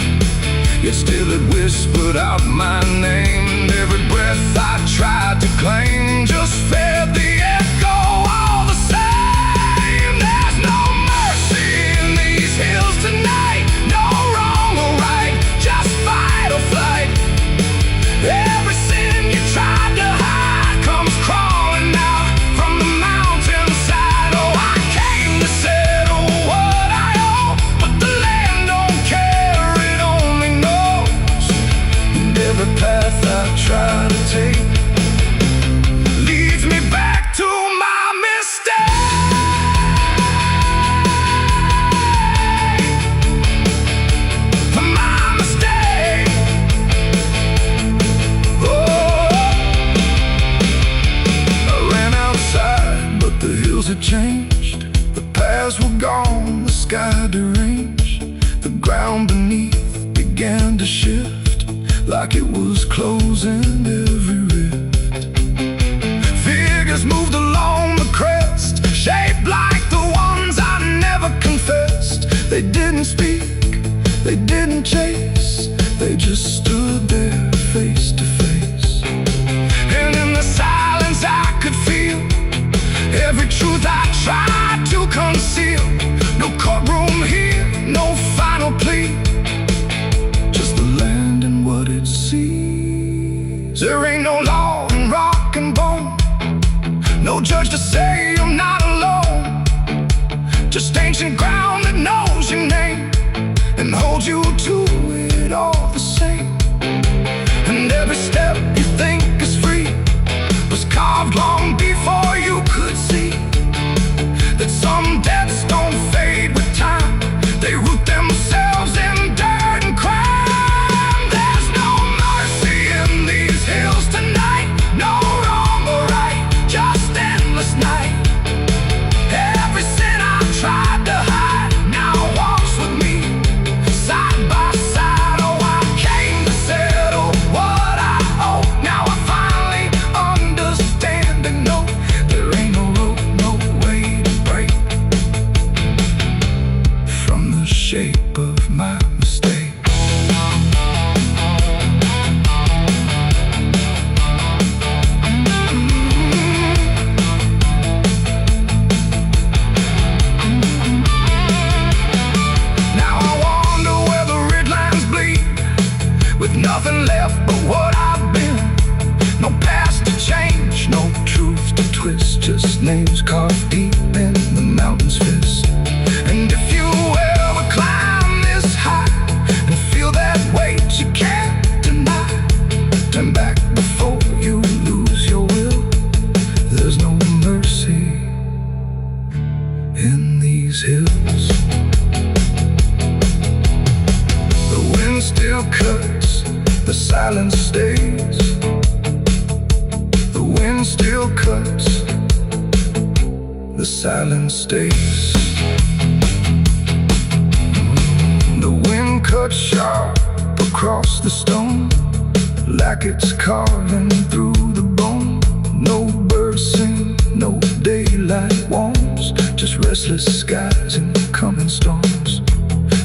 Speaker 2: yet still it whispered out my name. And every breath I tried to claim just fed the echo all the same. There's no mercy in these hills tonight, no wrong or right, just fight or flight. Every sin you tried to hide comes crawling out from the mountainside. Oh, I came to settle what I owe, but the land don't care, it only knows. And every path I try to take leads me back to my mistake. My mistake. Oh, I ran outside, but the hills had changed. The paths were gone, the sky deranged. The ground beneath began to shift, like it was closing every rift. Figures moved along the crest, shaped like the ones I never confessed. They didn't speak, they didn't chase, they just stood there face to face. And in the silence I could feel every truth I tried to conceal. No courtroom here, no final plea, just the land and what it sees. There ain't no law in rock and bone, no judge to say I'm not alone, just ancient ground that knows your name and holds you to it all the same. And every step you think is free was carved long before you could see that some debts don't fade with time, they root themselves in dirt and crime. There's no mercy in these hills tonight, no wrong or right, just endless night. Every sin I tried to hide now walks with me, side by side. Nothing left but what I've been. No past to change, no truth to twist. Just names carved deep in the mountain's fist. And if you ever climb this high and feel that weight you can't deny, turn back before you lose your will. There's no mercy in these hills. The wind still cuts, the silence stays. The wind still cuts, the silence stays. The wind cuts sharp across the stone, like it's carving through the bone. No birds sing, no daylight warms, just restless skies and coming storms.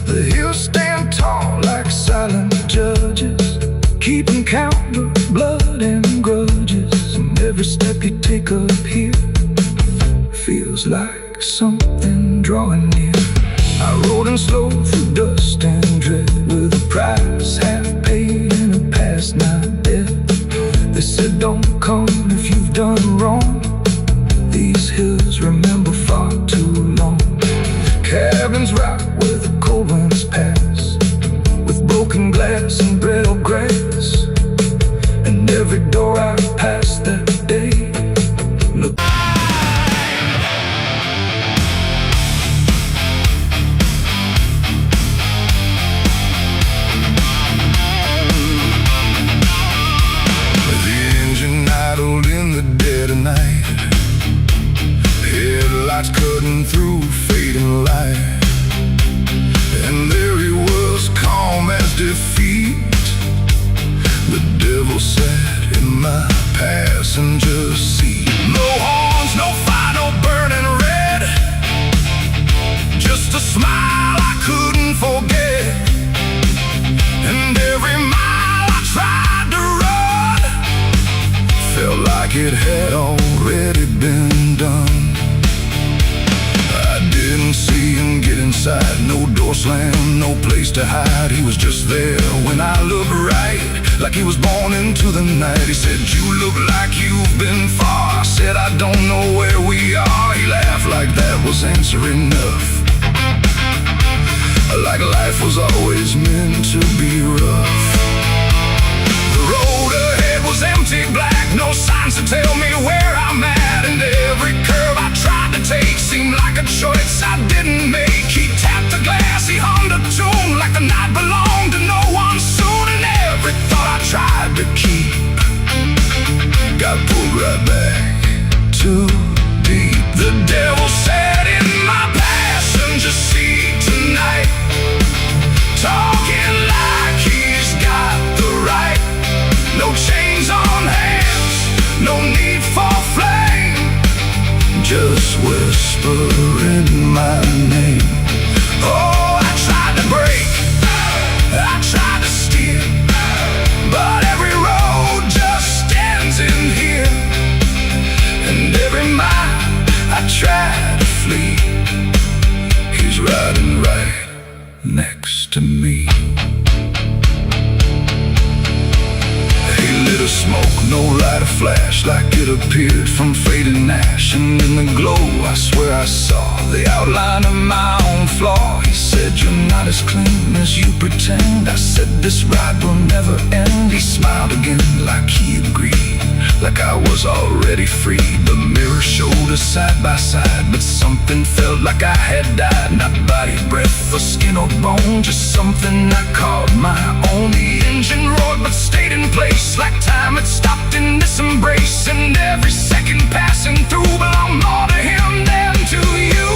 Speaker 2: The hills stand tall like silent judges, keeping count of blood and grudges. And every step you take up here feels like something drawing near. I rode in slow through dust and dread, with a price half paid and a past not dead. They said don't come if you've done wrong. These hills remember far too long. Cabins rock where the cold winds pass, with broken glass and brittle grass. And every door I passed that day looked. Idled in the dead of night, headlights cutting through fading light. And there he was, calm as defeat. The devil sat in my passenger seat. No horns, no fire, no burning red, just a smile I couldn't forget. And every mile I tried to run felt like it had already been done. I didn't see him get inside, no door slam, no place to hide. He was just there when I looked right, like he was born into the night. He said, you look like you've been far. I said, I don't know where we are. He laughed like that was answer enough, like life was always meant to be rough. The road ahead was empty, black, no signs to tell me where I'm at. And every curve I tried to take seemed like a choice I didn't make. He tapped the glass, he hummed a tune like the night belonged to no one soon. And every thought I tried to keep got pulled right back too deep. The devil sat in my passenger seat tonight, talking like he's got the right. No chains on hands, no need for flame, just whispering my name. Oh, I tried to break, I tried to steer, but every road just ends in here. And every mile I try to flee, he's riding right next to me. Lit of smoke, no light, a flash, like it appeared from fading ash. And in the glow I swear I saw the outline of my own flaw. He said, you're not as clean as you pretend. I said, this ride will never end. He smiled again like he agreed, like I was already free. The mirror showed us side by side, but something felt like I had died. Not body, breath, or skin or bone, just something I called my own. The engine roared but stayed in place, like time had stopped in this embrace. And every second passing through belonged more to him than to you.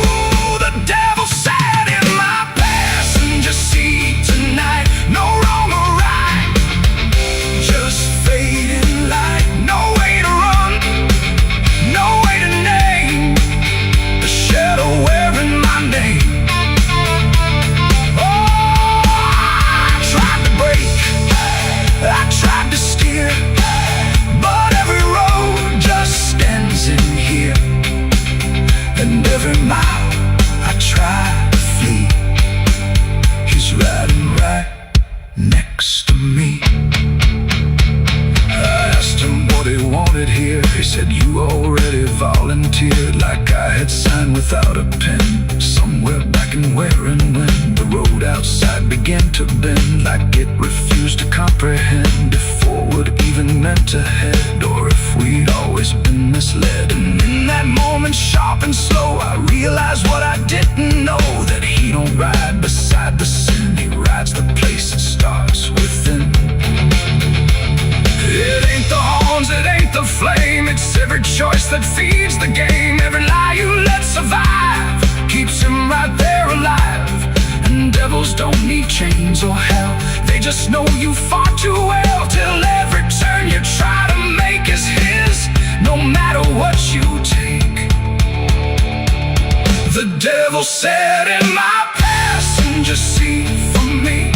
Speaker 2: The devil sat in my passenger seat tonight, no wrong or right, just fading light. No way to run, no way to name the shadow wearing my name. Oh, I tried to break,
Speaker 1: it here. He said you already volunteered, like I had signed without a pen. Somewhere back in where and when the road outside began to bend, like it refused to comprehend if forward even meant ahead, or if we'd always been misled. And in that moment, sharp and slow, I realized what I didn't know, that he don't ride beside the sin, he rides the place that starts within. It ain't the horns, it ain't the flame, it's every choice that feeds the game. Every lie you let survive keeps him right there alive. And devils don't need chains or hell, they just know you far too well, till every turn you try to make is his, no matter what you take. The devil sat in my passenger seat for me,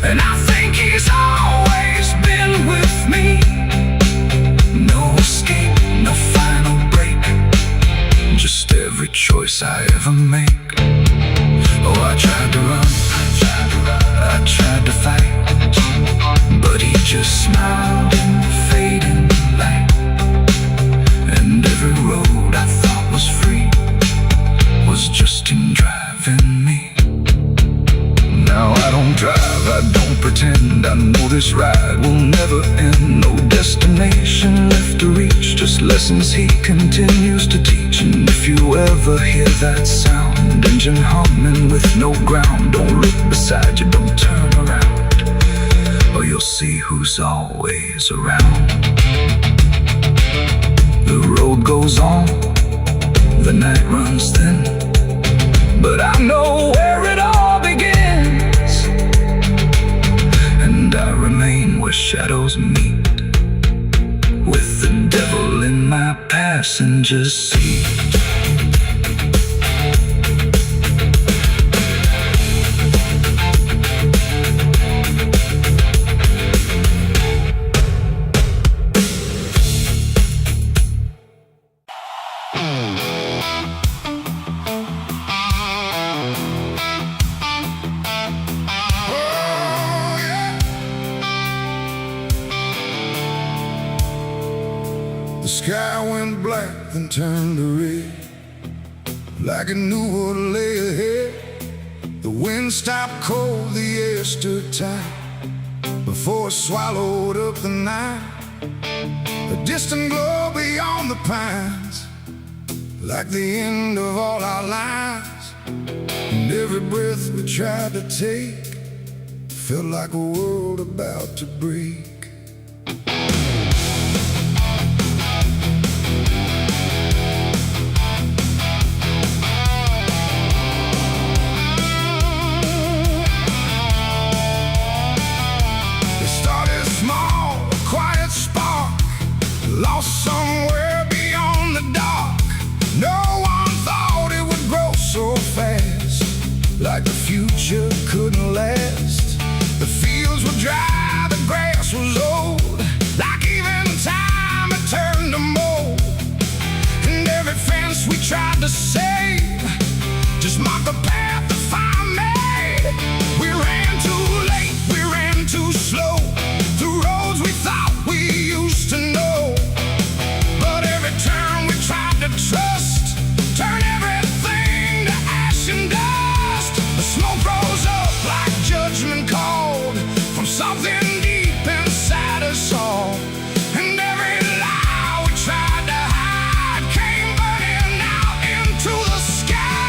Speaker 1: and I think he's always been with me. No escape, no final break, just every choice I ever make. Oh, I tried to run, I tried to fight, but he just smiled in the fading light. And every road I thought was free was just him driving me. Now I don't drive, I don't pretend, I know this ride will never end. No destination left to reach, just lessons he continues to teach. And if you ever hear that sound, engine humming with no ground, don't look beside you, don't turn around, or you'll see who's always around. The road goes on, the night runs thin, but I know where it all begins, and I remain where shadows meet, with the devil in my passenger seat.
Speaker 2: The sky went black, then turned to red, like it knew what lay ahead. The wind stopped cold, the air stood tight, before it swallowed up the night. A distant glow beyond the pines, like the end of all our lives. And every breath we tried to take felt like a world about to break. Lost somewhere beyond the dark. No one thought it would grow so fast, like the future couldn't last. The fields were dry, the grass was old, like even time had turned to mold. And every fence we tried to save just marked the path the fire made. We ran too late, we ran too slow, through roads we thought we used to know. Turn we tried to trust, turn everything to ash and dust. The smoke rose up like judgment called from something deep inside us all. And every lie we tried to hide came burning out into the sky.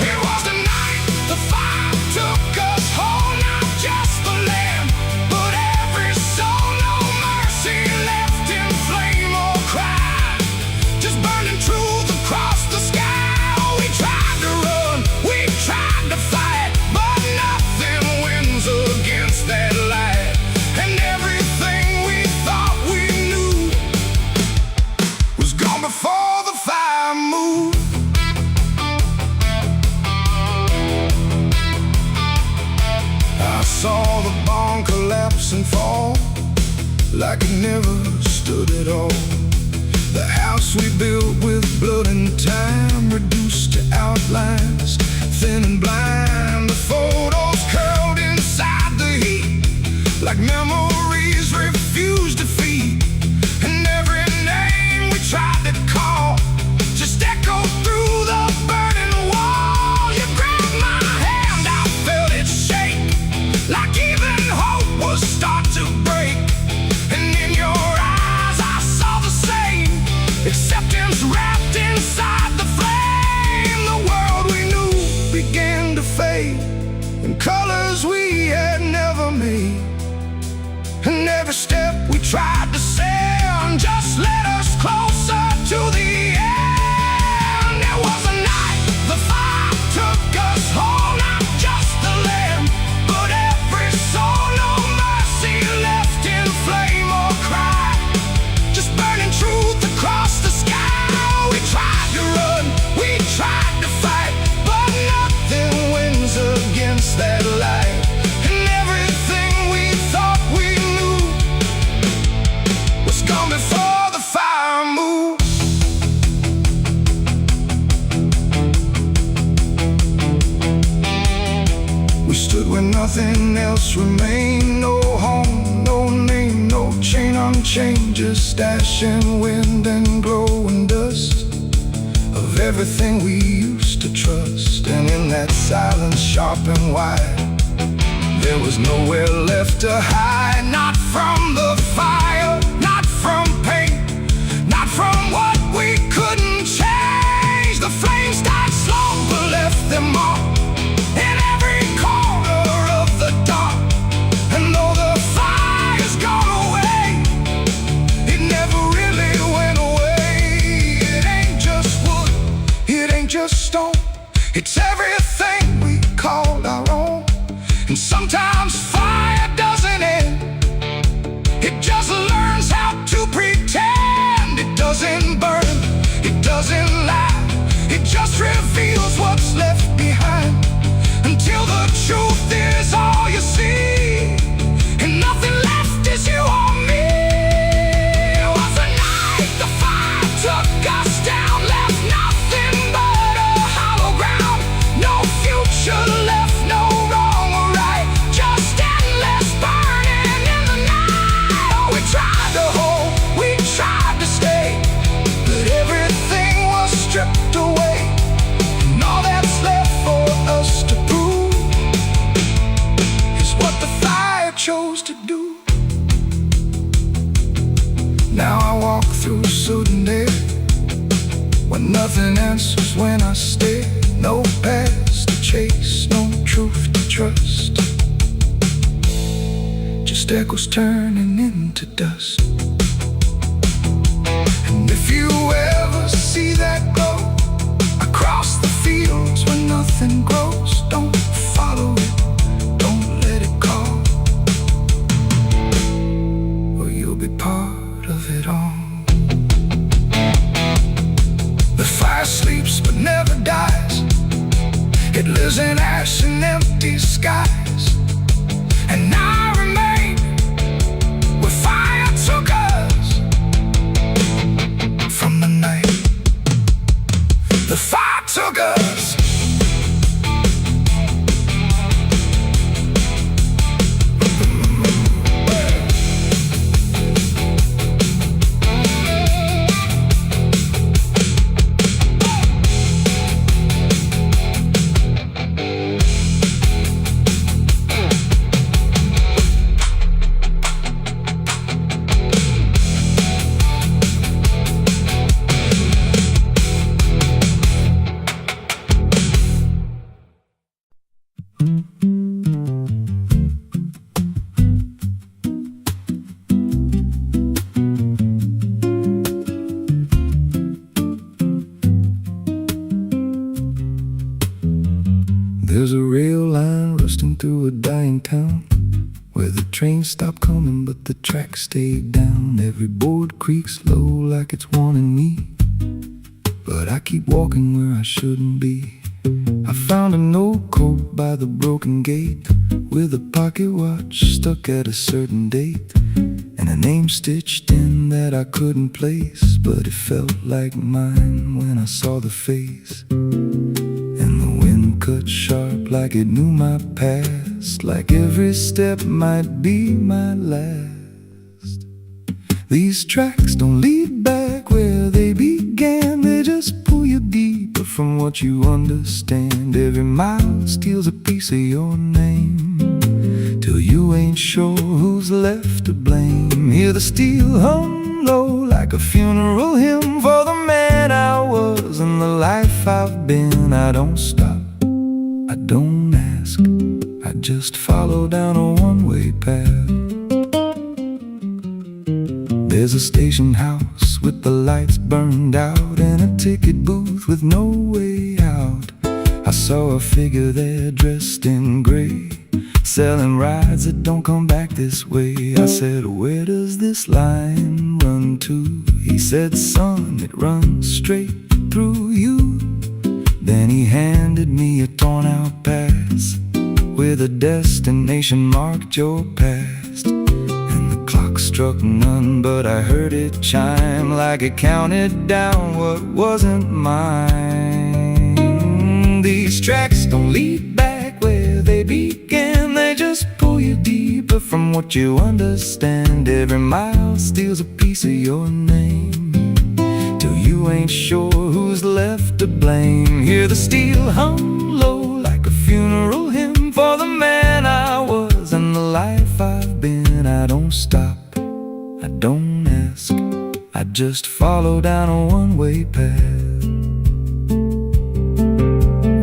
Speaker 2: It was the night the fire took us whole, not just the land, but every soul. No mercy left in flame or cry, just burning truth across the sky. Oh, we tried to run, we tried to fight, but nothing wins against that light. And everything we thought we knew was gone before the fire moved. I saw the barn collapse and fall, like it never stood at all. The house we built with blood and time reduced to outlines, thin and blind. The photos curled inside the heat, like memories refused defeat. every step we tried to send just led us closer to the end. There was a night the fire took us home, not just the land, but every soul. No mercy left in flame or cry, just burning truth across the sky. We tried to run, we tried to fight, but nothing wins against that light. And everything we thought we knew was gone before the fire moved. We stood where nothing else remained. No home, no name, no chain unchained, just ash and wind and glowing dust of everything we used to trust. And in that silence sharp and wide, there was nowhere left to hide. Not from the fire, not from pain, not from what we couldn't change. The flames died slow but left them all in every corner of the dark. And though the fire's gone away, it never really went away. It ain't just wood, it ain't just stone, it's everything we called our own. And sometimes fire doesn't end, it just learns how to pretend. It doesn't burn, it doesn't lie, it just reveals what's left behind, until the truth is all you see, and nothing left is you or me. It was a night the fire took us down, left nothing but a hollow ground. No future left, no wrong or right, just endless burning in the night. Oh, we tried to hold, we tried to stay, but everything was stripped away. And all that's left for us to prove is what the fire chose to do. Now I walk through sudden air, where nothing answers when I stare. No past to chase, no truth to trust, just echoes turning into dust. And if you ever see that glow across the fields where nothing grows, don't follow it, don't let it call, or you'll be part of it all. The fire sleeps but never dies, it lives in ash and empty skies. And I remain where fire took us from the night the fire took us. There's a rail line rusting through a dying town, where the trains stopped coming but the tracks stayed down. Every board creaks low like it's warning me, but I keep walking where I shouldn't be. I found a note code by the broken gate, with a pocket watch stuck at a certain date, and a name stitched in that I couldn't place, but it felt like mine when I saw the face. And the wind cut sharp like it knew my past, like every step might be my last. These tracks don't lead back where they began, they just pull you deeper from what you understand. Every mile steals a piece of your name, till you ain't sure who's left to blame. Hear the steel hum low like a funeral hymn for the man I was and the life I've been. I don't stop, I don't ask, I just follow down a one-way path.
Speaker 1: There's a station house with the lights burned out and a ticket booth with no way out. I saw a figure there dressed in gray, selling rides that don't come back this way. I said, where does this line run to? He said, son, it runs straight through you. Then he handed me a torn out pass with a destination marked your past. And the clock struck none, but I heard it chime like it counted down what wasn't mine. These tracks don't lead back where they began, they just pull you deeper from what you understand. Every mile steals a piece of your name, till you ain't sure who's left to blame. Hear the steel hum low like a funeral hymn for the man I was and the life I've been. I don't stop, I don't ask, I just follow down a one-way path.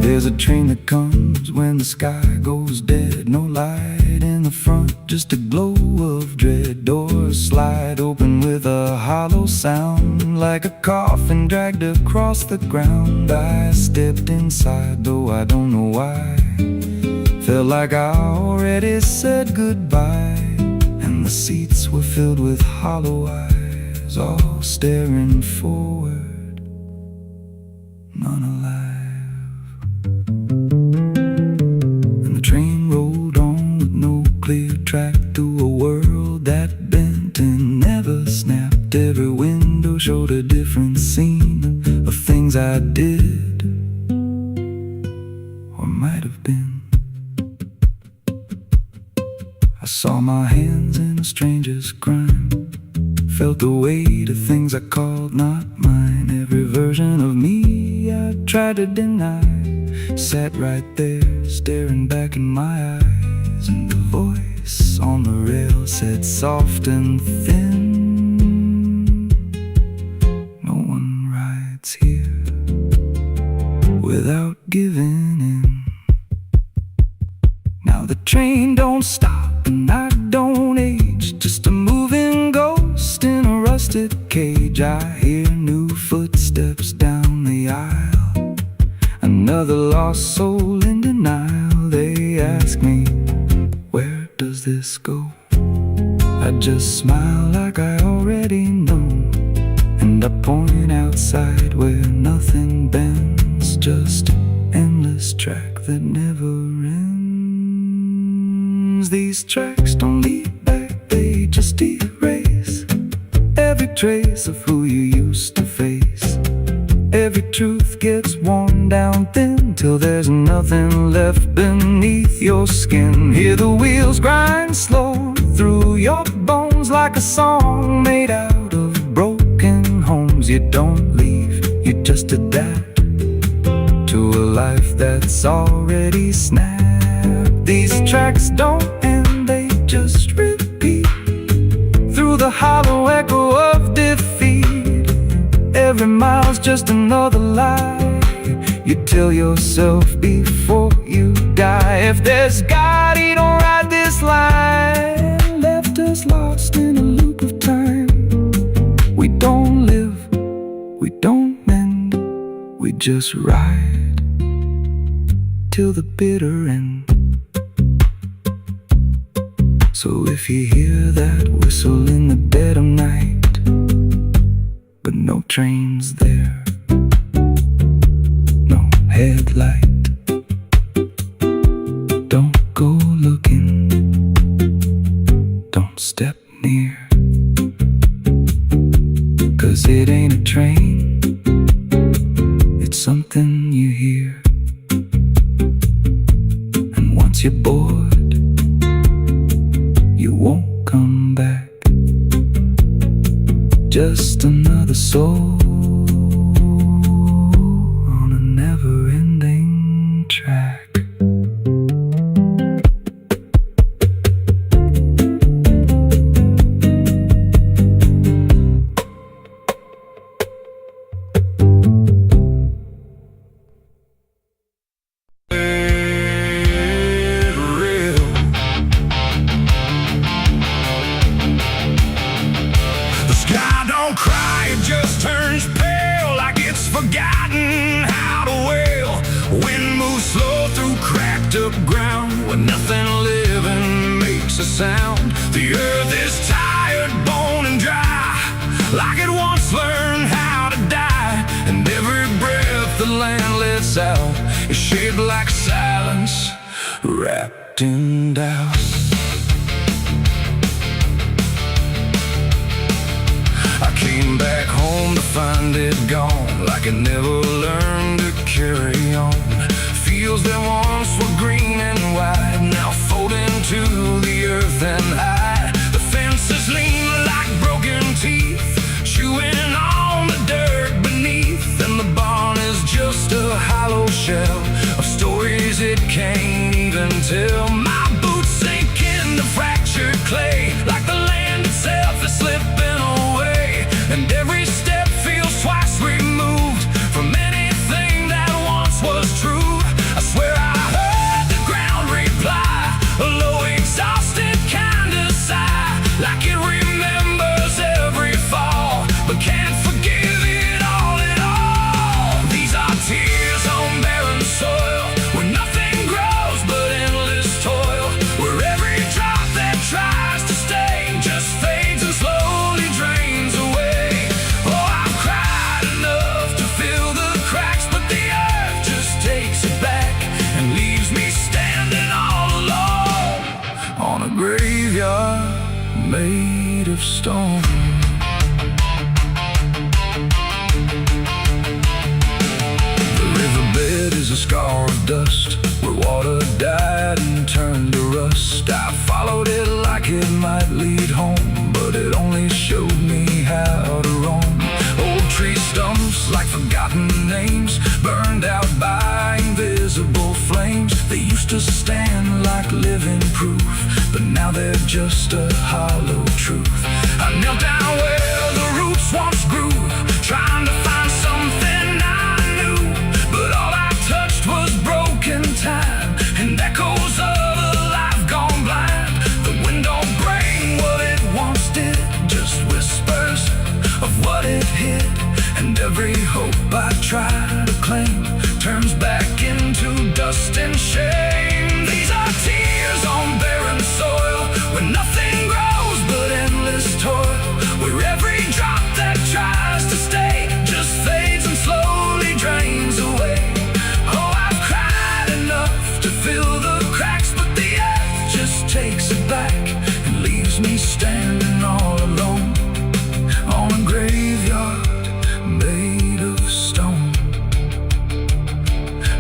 Speaker 1: There's a train that comes when the sky goes dead. No light in the front, just a glow of dread. Doors slide open with a hollow sound, like a coffin dragged across the ground. I stepped inside, though I don't know why. Felt like I already said goodbye. And the seats were filled with hollow eyes, all staring forward, none alive. Clear track to a world that bent and never snapped. Every window showed a different scene of things I did or might have been. I saw my hands in a stranger's crime, felt the weight of things I called not mine. Every version of me I tried to deny sat right there staring back in my eyes. And the voice on the rail said soft and thin, no one rides here without giving in. Now the train don't stop and I don't age, just a moving ghost in a rusted cage. I hear new footsteps down the aisle, another lost soul in denial. They ask me, where does this go? I just smile like I already know, and I point outside where nothing bends, just an endless track that never ends. These tracks don't lead back, they just erase every trace of who you used to face. Every truth gets worn down thin till there's nothing left beneath your skin. Hear the wheels grind slow through your bones like a song made out of broken homes. You don't leave, you just adapt to a life that's already snapped. These tracks don't end, they just repeat through the hollow echo of defeat. Every mile's just another lie you tell yourself before you die. If there's God, he don't ride this line, left us lost in a loop of time. We don't live, we don't mend, we just ride till the bitter end. So if you hear that whistle in the dead of night, but no train's there, no headlight, don't go looking, don't step near, 'cause it ain't a train, it's something you hear. And once you're bored, you won't come back. Just another soul on a never-ending track.
Speaker 2: The sky underground where nothing living makes a sound. The earth is tired, bone and dry, like it once learned how to die. And every breath the land lets out is shaped like silence, wrapped in doubt. I came back home to find it gone, like it never learned to carry on. Fields that once were green and wide now fold into the earth and hide. The fences lean like broken teeth, chewing on the dirt beneath. And the barn is just a hollow shell of stories it can't even tell. My boots sink in the fractured clay, like the land itself is slipping away. And every step feels twice removed from anything that once was true. I swear I heard the ground reply, a low exhausted kind of sigh, like it remembers every fall, but can't forgive it all at all. These are tears on barren soil, where nothing grows but endless toil, where every drop that tries to stay just fades and slowly drains away. Oh, I've cried enough to fill the cracks, but the earth just takes it back and leaves me standing all alone on a graveyard made of stone. The riverbed is a scar of dust, where water died and turned to rust. I followed it like it might lead home, but it only showed me how to roam. Old tree stumps like forgotten names, burned out by invisible flames. They used to stand like living proof, but now they're just a hollow truth. I knelt down where the roots once grew, trying to find something I knew, but all I touched was broken time and echoes of a life gone blind. The wind don't bring what it once did, just whispers of what it hid. And every hope I try to claim turns back into dust and shame. These are tears on barren soil, where nothing grows but endless toil, where every drop that tries to stay just fades and slowly drains away. Oh, I've cried enough to fill the cracks, but the earth just takes it back and leaves me standing all alone on a graveyard made of stone.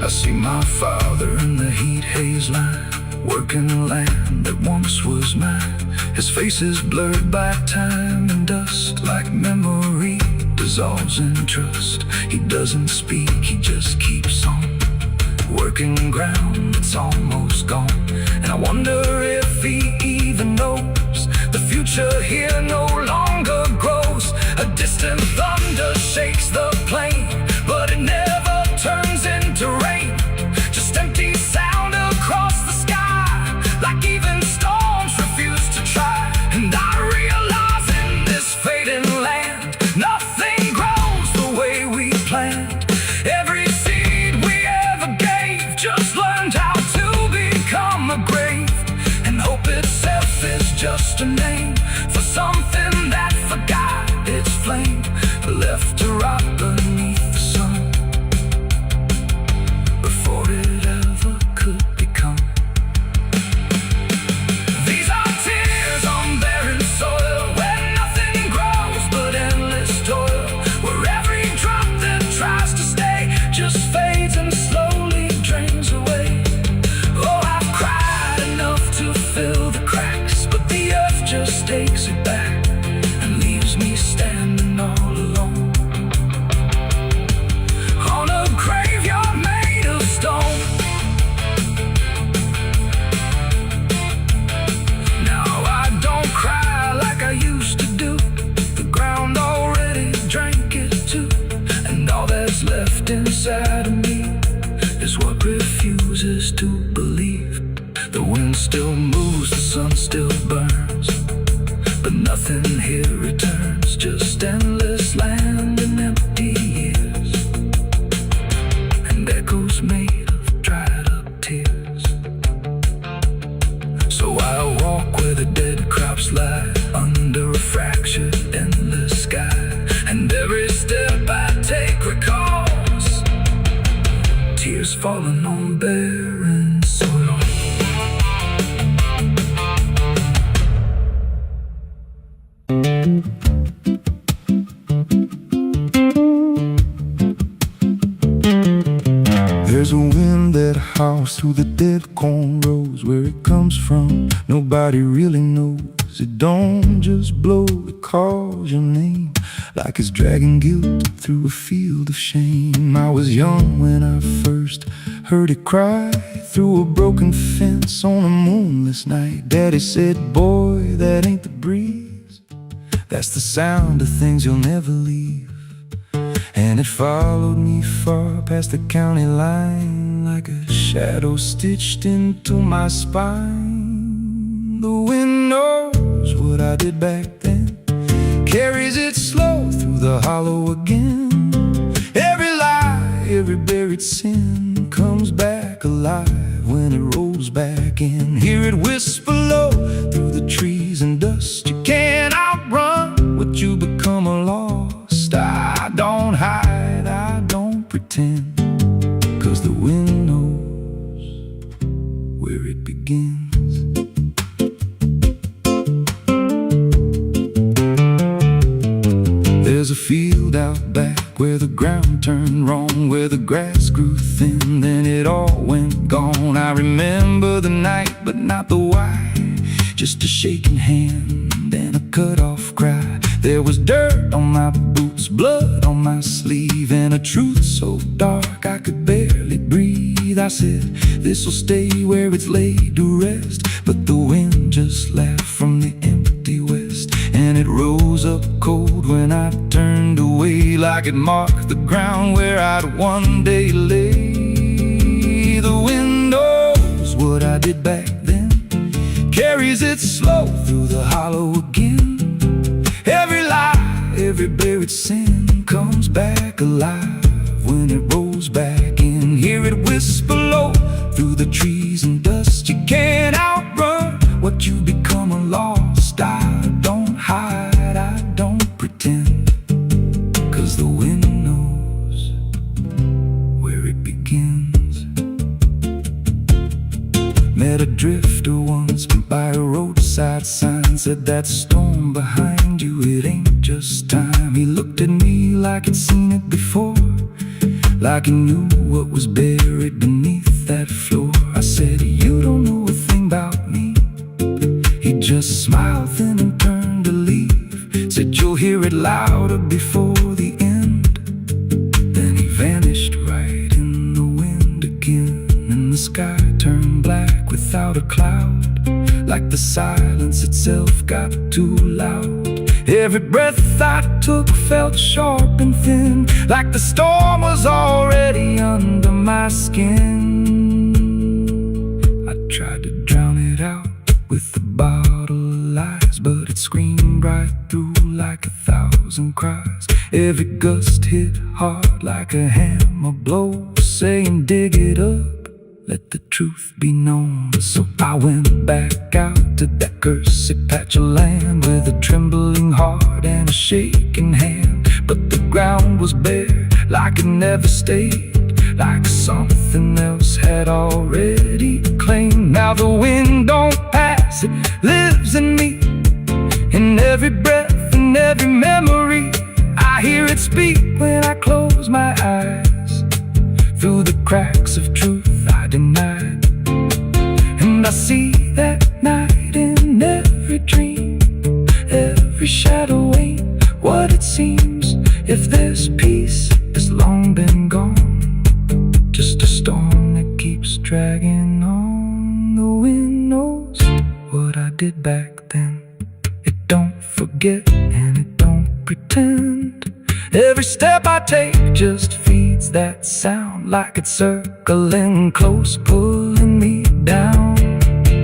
Speaker 2: I see my father in the heat haze line, working land that once was mine. His face is blurred by time and dust, like memory dissolves in trust. He doesn't speak, he just keeps on working ground that's almost gone. And I wonder if he even knows the future here no longer grows. A distant thunder shakes the plain, but it never turns into rain. Just empty sound across the sky, like even storms refuse to try. And I realize in this fading land, nothing grows the way we planned. Every seed we ever gave just learned how to become a grave. And hope itself is just a name for something that forgot its flame, left to rot beneath the sun before it ever could become. These are tears on barren soil, where nothing grows but endless toil, where every drop that tries to stay just fades and slowly drains away. Oh, I've cried enough to fill the cracks, but the earth just takes it back and leaves me standing all alone on a graveyard made of stone. Now I don't cry like I used to do, the ground already drank it too. And all that's left inside of me is what refuses to believe. The wind still moves, the sun still burns, but nothing here returns, just endless land and empty years, and echoes made of dried up tears.
Speaker 1: falling on barren soil.
Speaker 2: There's a wind that howls through the dead corn rows. Where it comes from, nobody really knows. It don't just blow, it calls your name, like it's dragging guilt through a field of shame. I was young when I first heard it cry through a broken fence on a moonless night. Daddy said, boy, that ain't the breeze, that's the sound of things you'll never leave. And it followed me far past the county line, like a shadow stitched into my spine. The wind knows what I did back then, carries it slow through the hollow again. Every lie, every buried sin comes back alive when it rolls back in. Hear it whisper low through the trees and dust. You can't outrun what you become lost. I don't hide, I don't pretend, 'cause the wind knows where it begins. There's a field out back where the ground turned wrong, where the grass grew thin, then it all went gone. I remember the night, but not the why, just a shaking hand and a cut-off cry. There was dirt on my boots, blood on my sleeve, and a truth so dark I could barely breathe. I said, this'll stay where it's laid to rest, but the wind just laughed from the empty west, and it rose up cold when I turned away, like it marked the ground where I'd one day lay. The wind knows what I did back then, carries it slow through the hollow again. Every lie, every buried sin comes back alive when it rolls back in. Hear it whisper low through the trees and dust. You can't outrun what you become lost. I don't hide, I don't pretend, 'cause the wind knows where it begins. Met a drifter once by a roadside sign, said that storm behind you, it ain't just time. He looked at me like he'd seen it before, like he knew what was buried beneath that floor. I said, you don't know a thing about me. He just smiled thin and turned to leave, said you'll hear it louder before the end. Then he vanished right in the wind again, and the sky turned black without a cloud, like the silence itself got too loud. Every breath I took felt sharp and thin, like the storm was already under my skin. I tried to drown it out with a bottle of lies, but it screamed right through like 1,000 cries. Every gust hit hard like a hammer blow, saying dig it up, let the truth be known. So I went back out to that cursed patch of land with a trembling heart and a shaking hand. But the ground was bare, like it never stayed, like something else had already claimed. Now the wind don't pass, it lives in me, in every breath and every memory. I hear it speak when I close my eyes, through the cracks of truth I denied. And I see that night in every dream, every shadow ain't what it seems. If there's peace, it's long been gone, just a storm that keeps dragging on. The wind knows what I did back then. It don't forget and it don't pretend. Every step I take just feeds that sound, like it's circling close, pulling me down.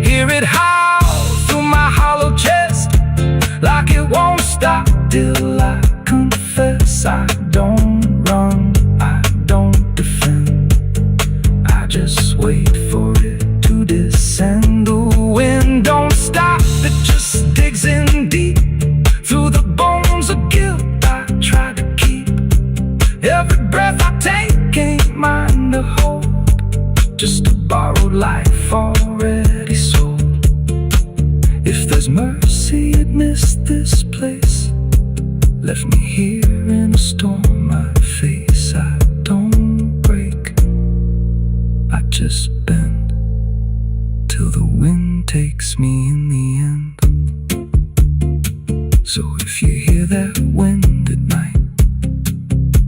Speaker 2: Hear it howl through my hollow chest, like it won't stop till I confess. I don't run, I don't defend, I just wait for it to descend. The wind don't stop, it just digs in deep, through the bones of guilt I try to keep. Every breath I take ain't mine to hold,
Speaker 1: miss this place. Left me here in a storm I face. I don't break, I just bend till the wind takes me in the end. So if you hear that wind at night,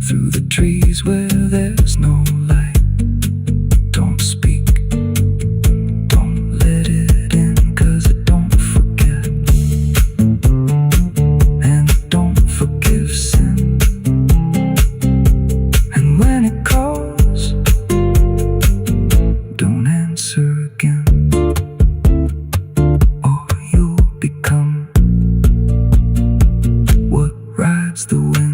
Speaker 1: through the trees where there's no light, don't speak, don't let it in, 'cause it don't forget, and it don't forgive sin. And when it calls, don't answer again, or you'll become what rides the wind.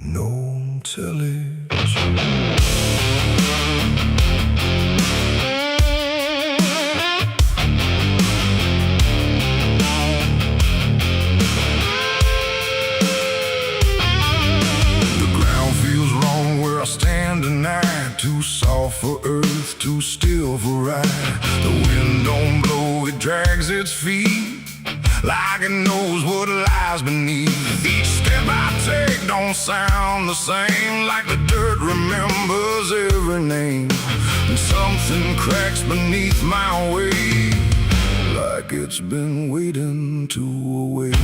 Speaker 2: No television. The ground feels wrong where I stand tonight. Too soft for earth, too still for ride. The wind don't blow, it drags its feet like it knows what lies beneath. Each step I take don't sound the same, like the dirt remembers every name. And something cracks beneath my weight, like it's been waiting to awake.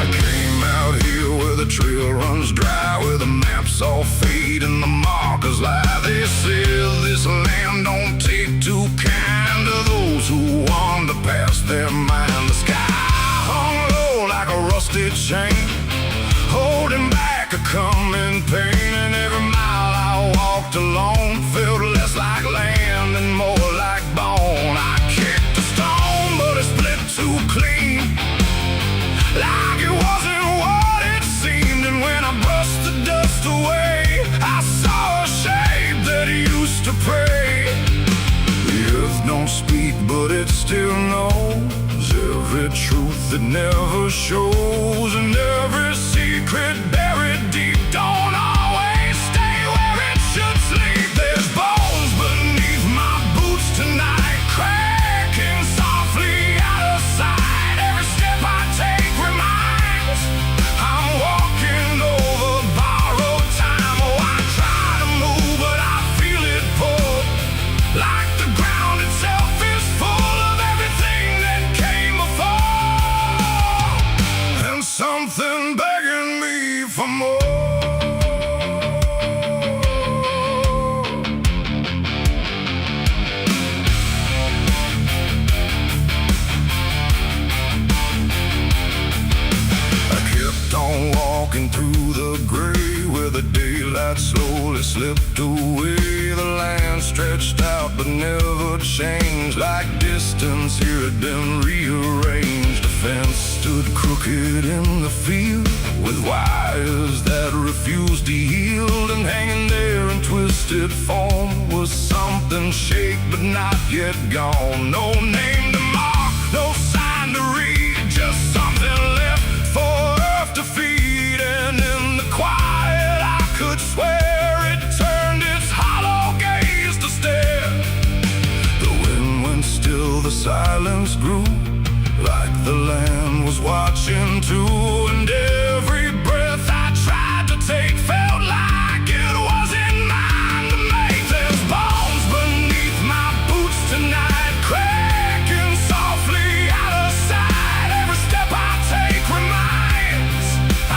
Speaker 2: I came out here where the trail runs dry, where the maps all fade and the markers lie. They said this land don't take too kind to those who wander past their mind. The sky hung low like a rusted chain, holding back a coming pain. And every mile I walked alone felt less like land and more like bone. I kicked a stone, but it split too clean, like it wasn't what it seemed. And when I brushed the dust away, I saw a shape that used to pray. The earth don't speak, but it still knows every truth that never shows, and every secret buried deep don't always stay where it should sleep. There's bones beneath my boots tonight, cracking softly out of sight. Every step I take reminds I'm walking over borrowed time. Oh, I try to move, but I feel it pull, like the ground itself is full of everything that came before, and something begging me for more. I kept on walking through the gray, where the daylight slowly slipped away. The land stretched out but never changed, like distance here had been rearranged. A fence stood crooked in the field, with wires that refused to yield. And hanging there in twisted form was something shaped but not yet gone. No name to mark, no sign to read, just something left for earth to feed. And in the quiet I could swear it turned its hollow gaze to stare. The wind went still, the silence grew, like the land was watching too. And every breath I tried to take felt like it wasn't mine to make. There's bones beneath my boots tonight, cracking softly out of sight. Every step I take reminds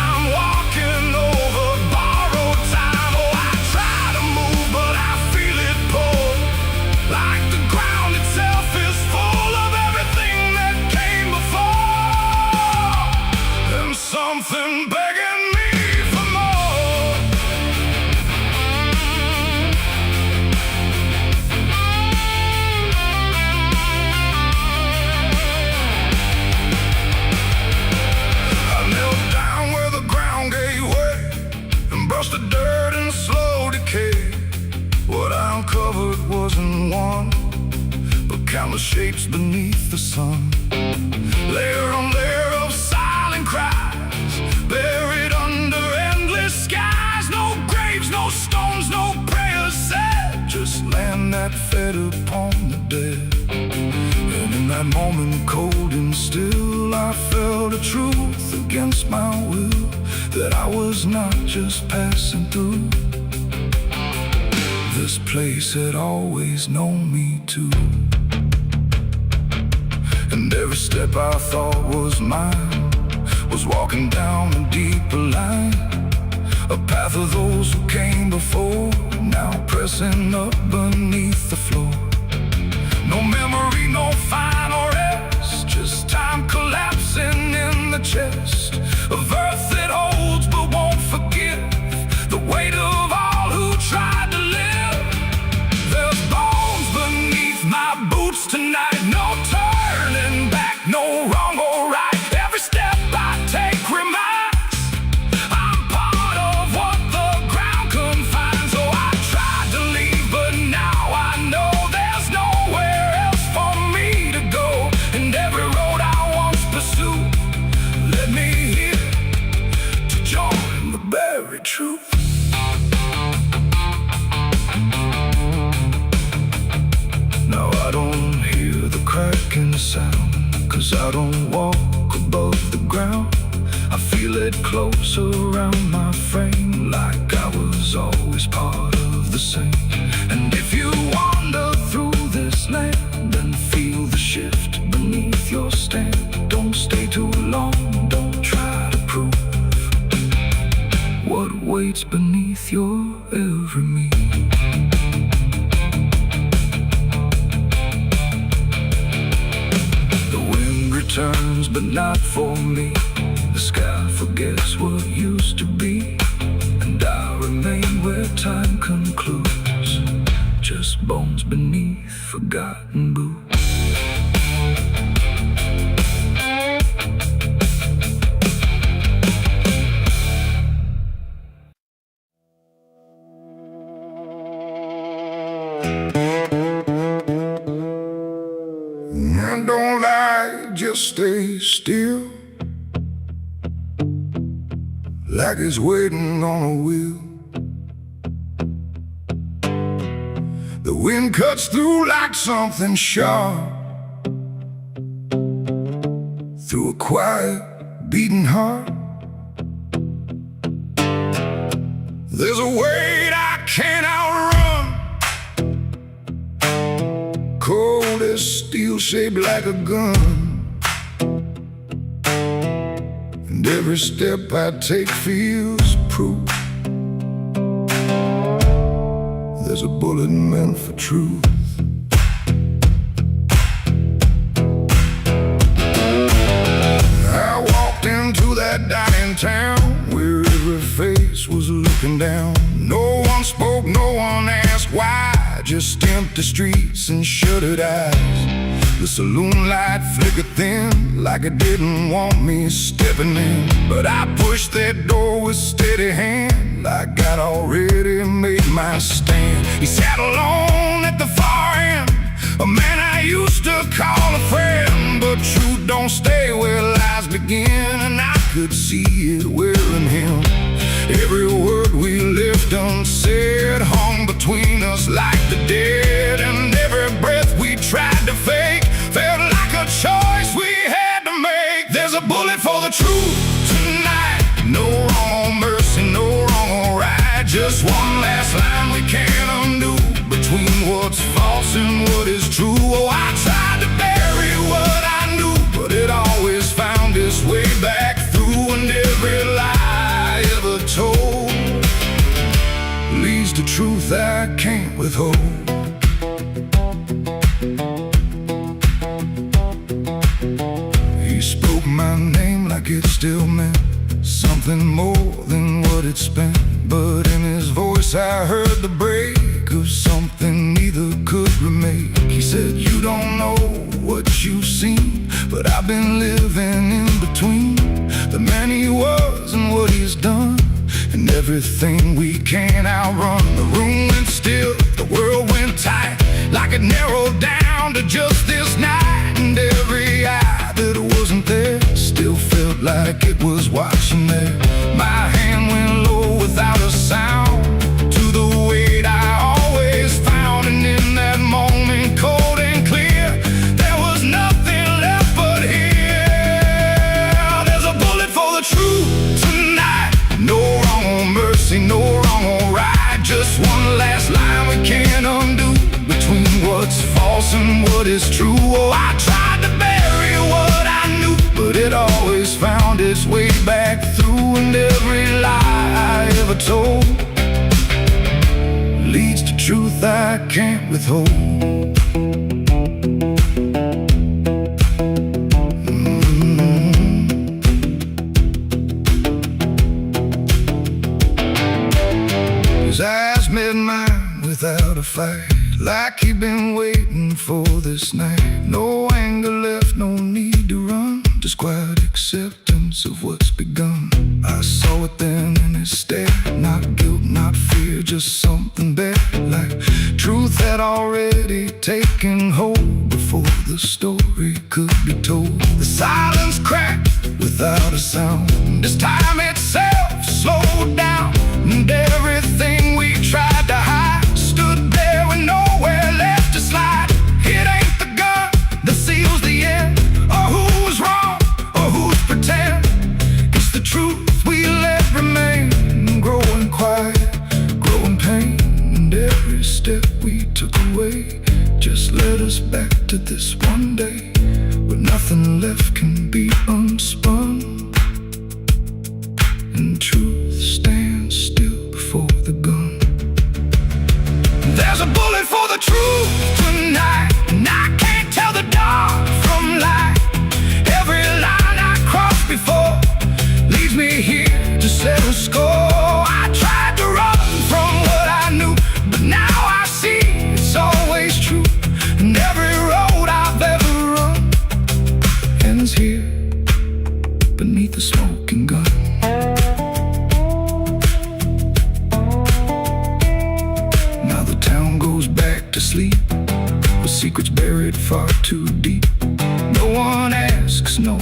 Speaker 2: I'm walking over borrowed time. Oh, I try to move, but I feel it pull, like the ground itself is full of everything that came before, and something begging me for more. I knelt down where the ground gave way and brushed the dirt in slow decay. What I uncovered wasn't one, but countless shapes beneath the sun.
Speaker 1: tread upon the dead. And in that moment, cold and still, I felt a truth against my will, that I was not just passing through. This place had always known me too. And every step I thought was mine was walking down a deeper line, a path of those who came before, now pressing up beneath the floor. No memory, no final rest, just time collapsing in the chest of earth that holds but won't forgive the weight of all who tried to live. There's bones beneath my boots tonight, no turning back, no wrong or right. Every step I take reminds I'm part of what the ground confines. So I tried to leave, but now I know there's nowhere else for me to go. And every road I once pursued led me here to join the buried truth. Now I don't hear the cracking sound, 'cause I don't walk above the ground. I feel it close around my frame, like I was always part of the same. And if you wander through this land and feel the shift beneath your stand, don't stay too long, don't try to prove what waits beneath your every move. Turns, but not for me. The sky forgets what used to be, and I remain where time concludes, just bones beneath forgotten boots.
Speaker 2: Don't lie, just stay still, like it's waiting on a wheel. The wind cuts through like something sharp, through a quiet, beating heart. There's a weight I can't outrun, cold as steel, shaped like a gun. And every step I take feels proof there's a bullet meant for truth. I walked into that dining town where every face was looking down. No one spoke, no one asked why, just empty streets and shuttered eyes. The saloon light flickered thin, like it didn't want me stepping in. But I pushed that door with steady hand, like I'd already made my stand. He sat alone at the far end, a man I used to call a friend. But truth don't stay where lies begin, and I could see it wearing him. Every word we left unsaid hung between us like the dead. And every breath we tried to fake felt like a choice we had to make. There's a bullet for the truth tonight, no wrong or mercy, no wrong or right. Just one last line we can't undo, between what's false and what is true. Oh, I tried to bury what I knew, but it always found its way back through. And every lie ever told leads to truth I can't withhold. He spoke my name like it still meant something more than what it spent. But in his voice I heard the break of something neither could remake. He said, you don't know what you've seen, but I've been living in between the man he was and what he's done, and everything we can't outrun. The room went still, the world went tight, like it narrowed down to just this night. And every eye that wasn't there still felt like it was watching there. My hand went low without a sound, to the weight I always found. And in that moment and what is true. Oh, I tried to bury what I knew, but it always found its way back through. And every lie I ever told leads to truth I can't withhold. His eyes met mine without a fight, like he'd been waiting for this night. No anger left, no need to run, just quiet acceptance of what's begun. I saw it then in his stare, not guilt, not fear, just something better, like truth had already taken hold before the story could be told. The silence cracked without a sound, this time itself slowed down, and everything we tried to hide stood there with nowhere left to slide. It ain't the gun that seals the end, or who's wrong, or who's pretend. It's the truth we let remain, growing quiet, growing pain. And every step we took away just led us back to this one day, where nothing left can be unspun, and truth stands still before the gun. There's a bullet for the truth tonight, and I can't tell the dark from light. Every line I crossed before leads me here to settle score. I tried to run from what I knew, but now I see it's always true. And every road I've ever run ends here beneath the smoking gun. To sleep with secrets buried far too deep. No one asks, no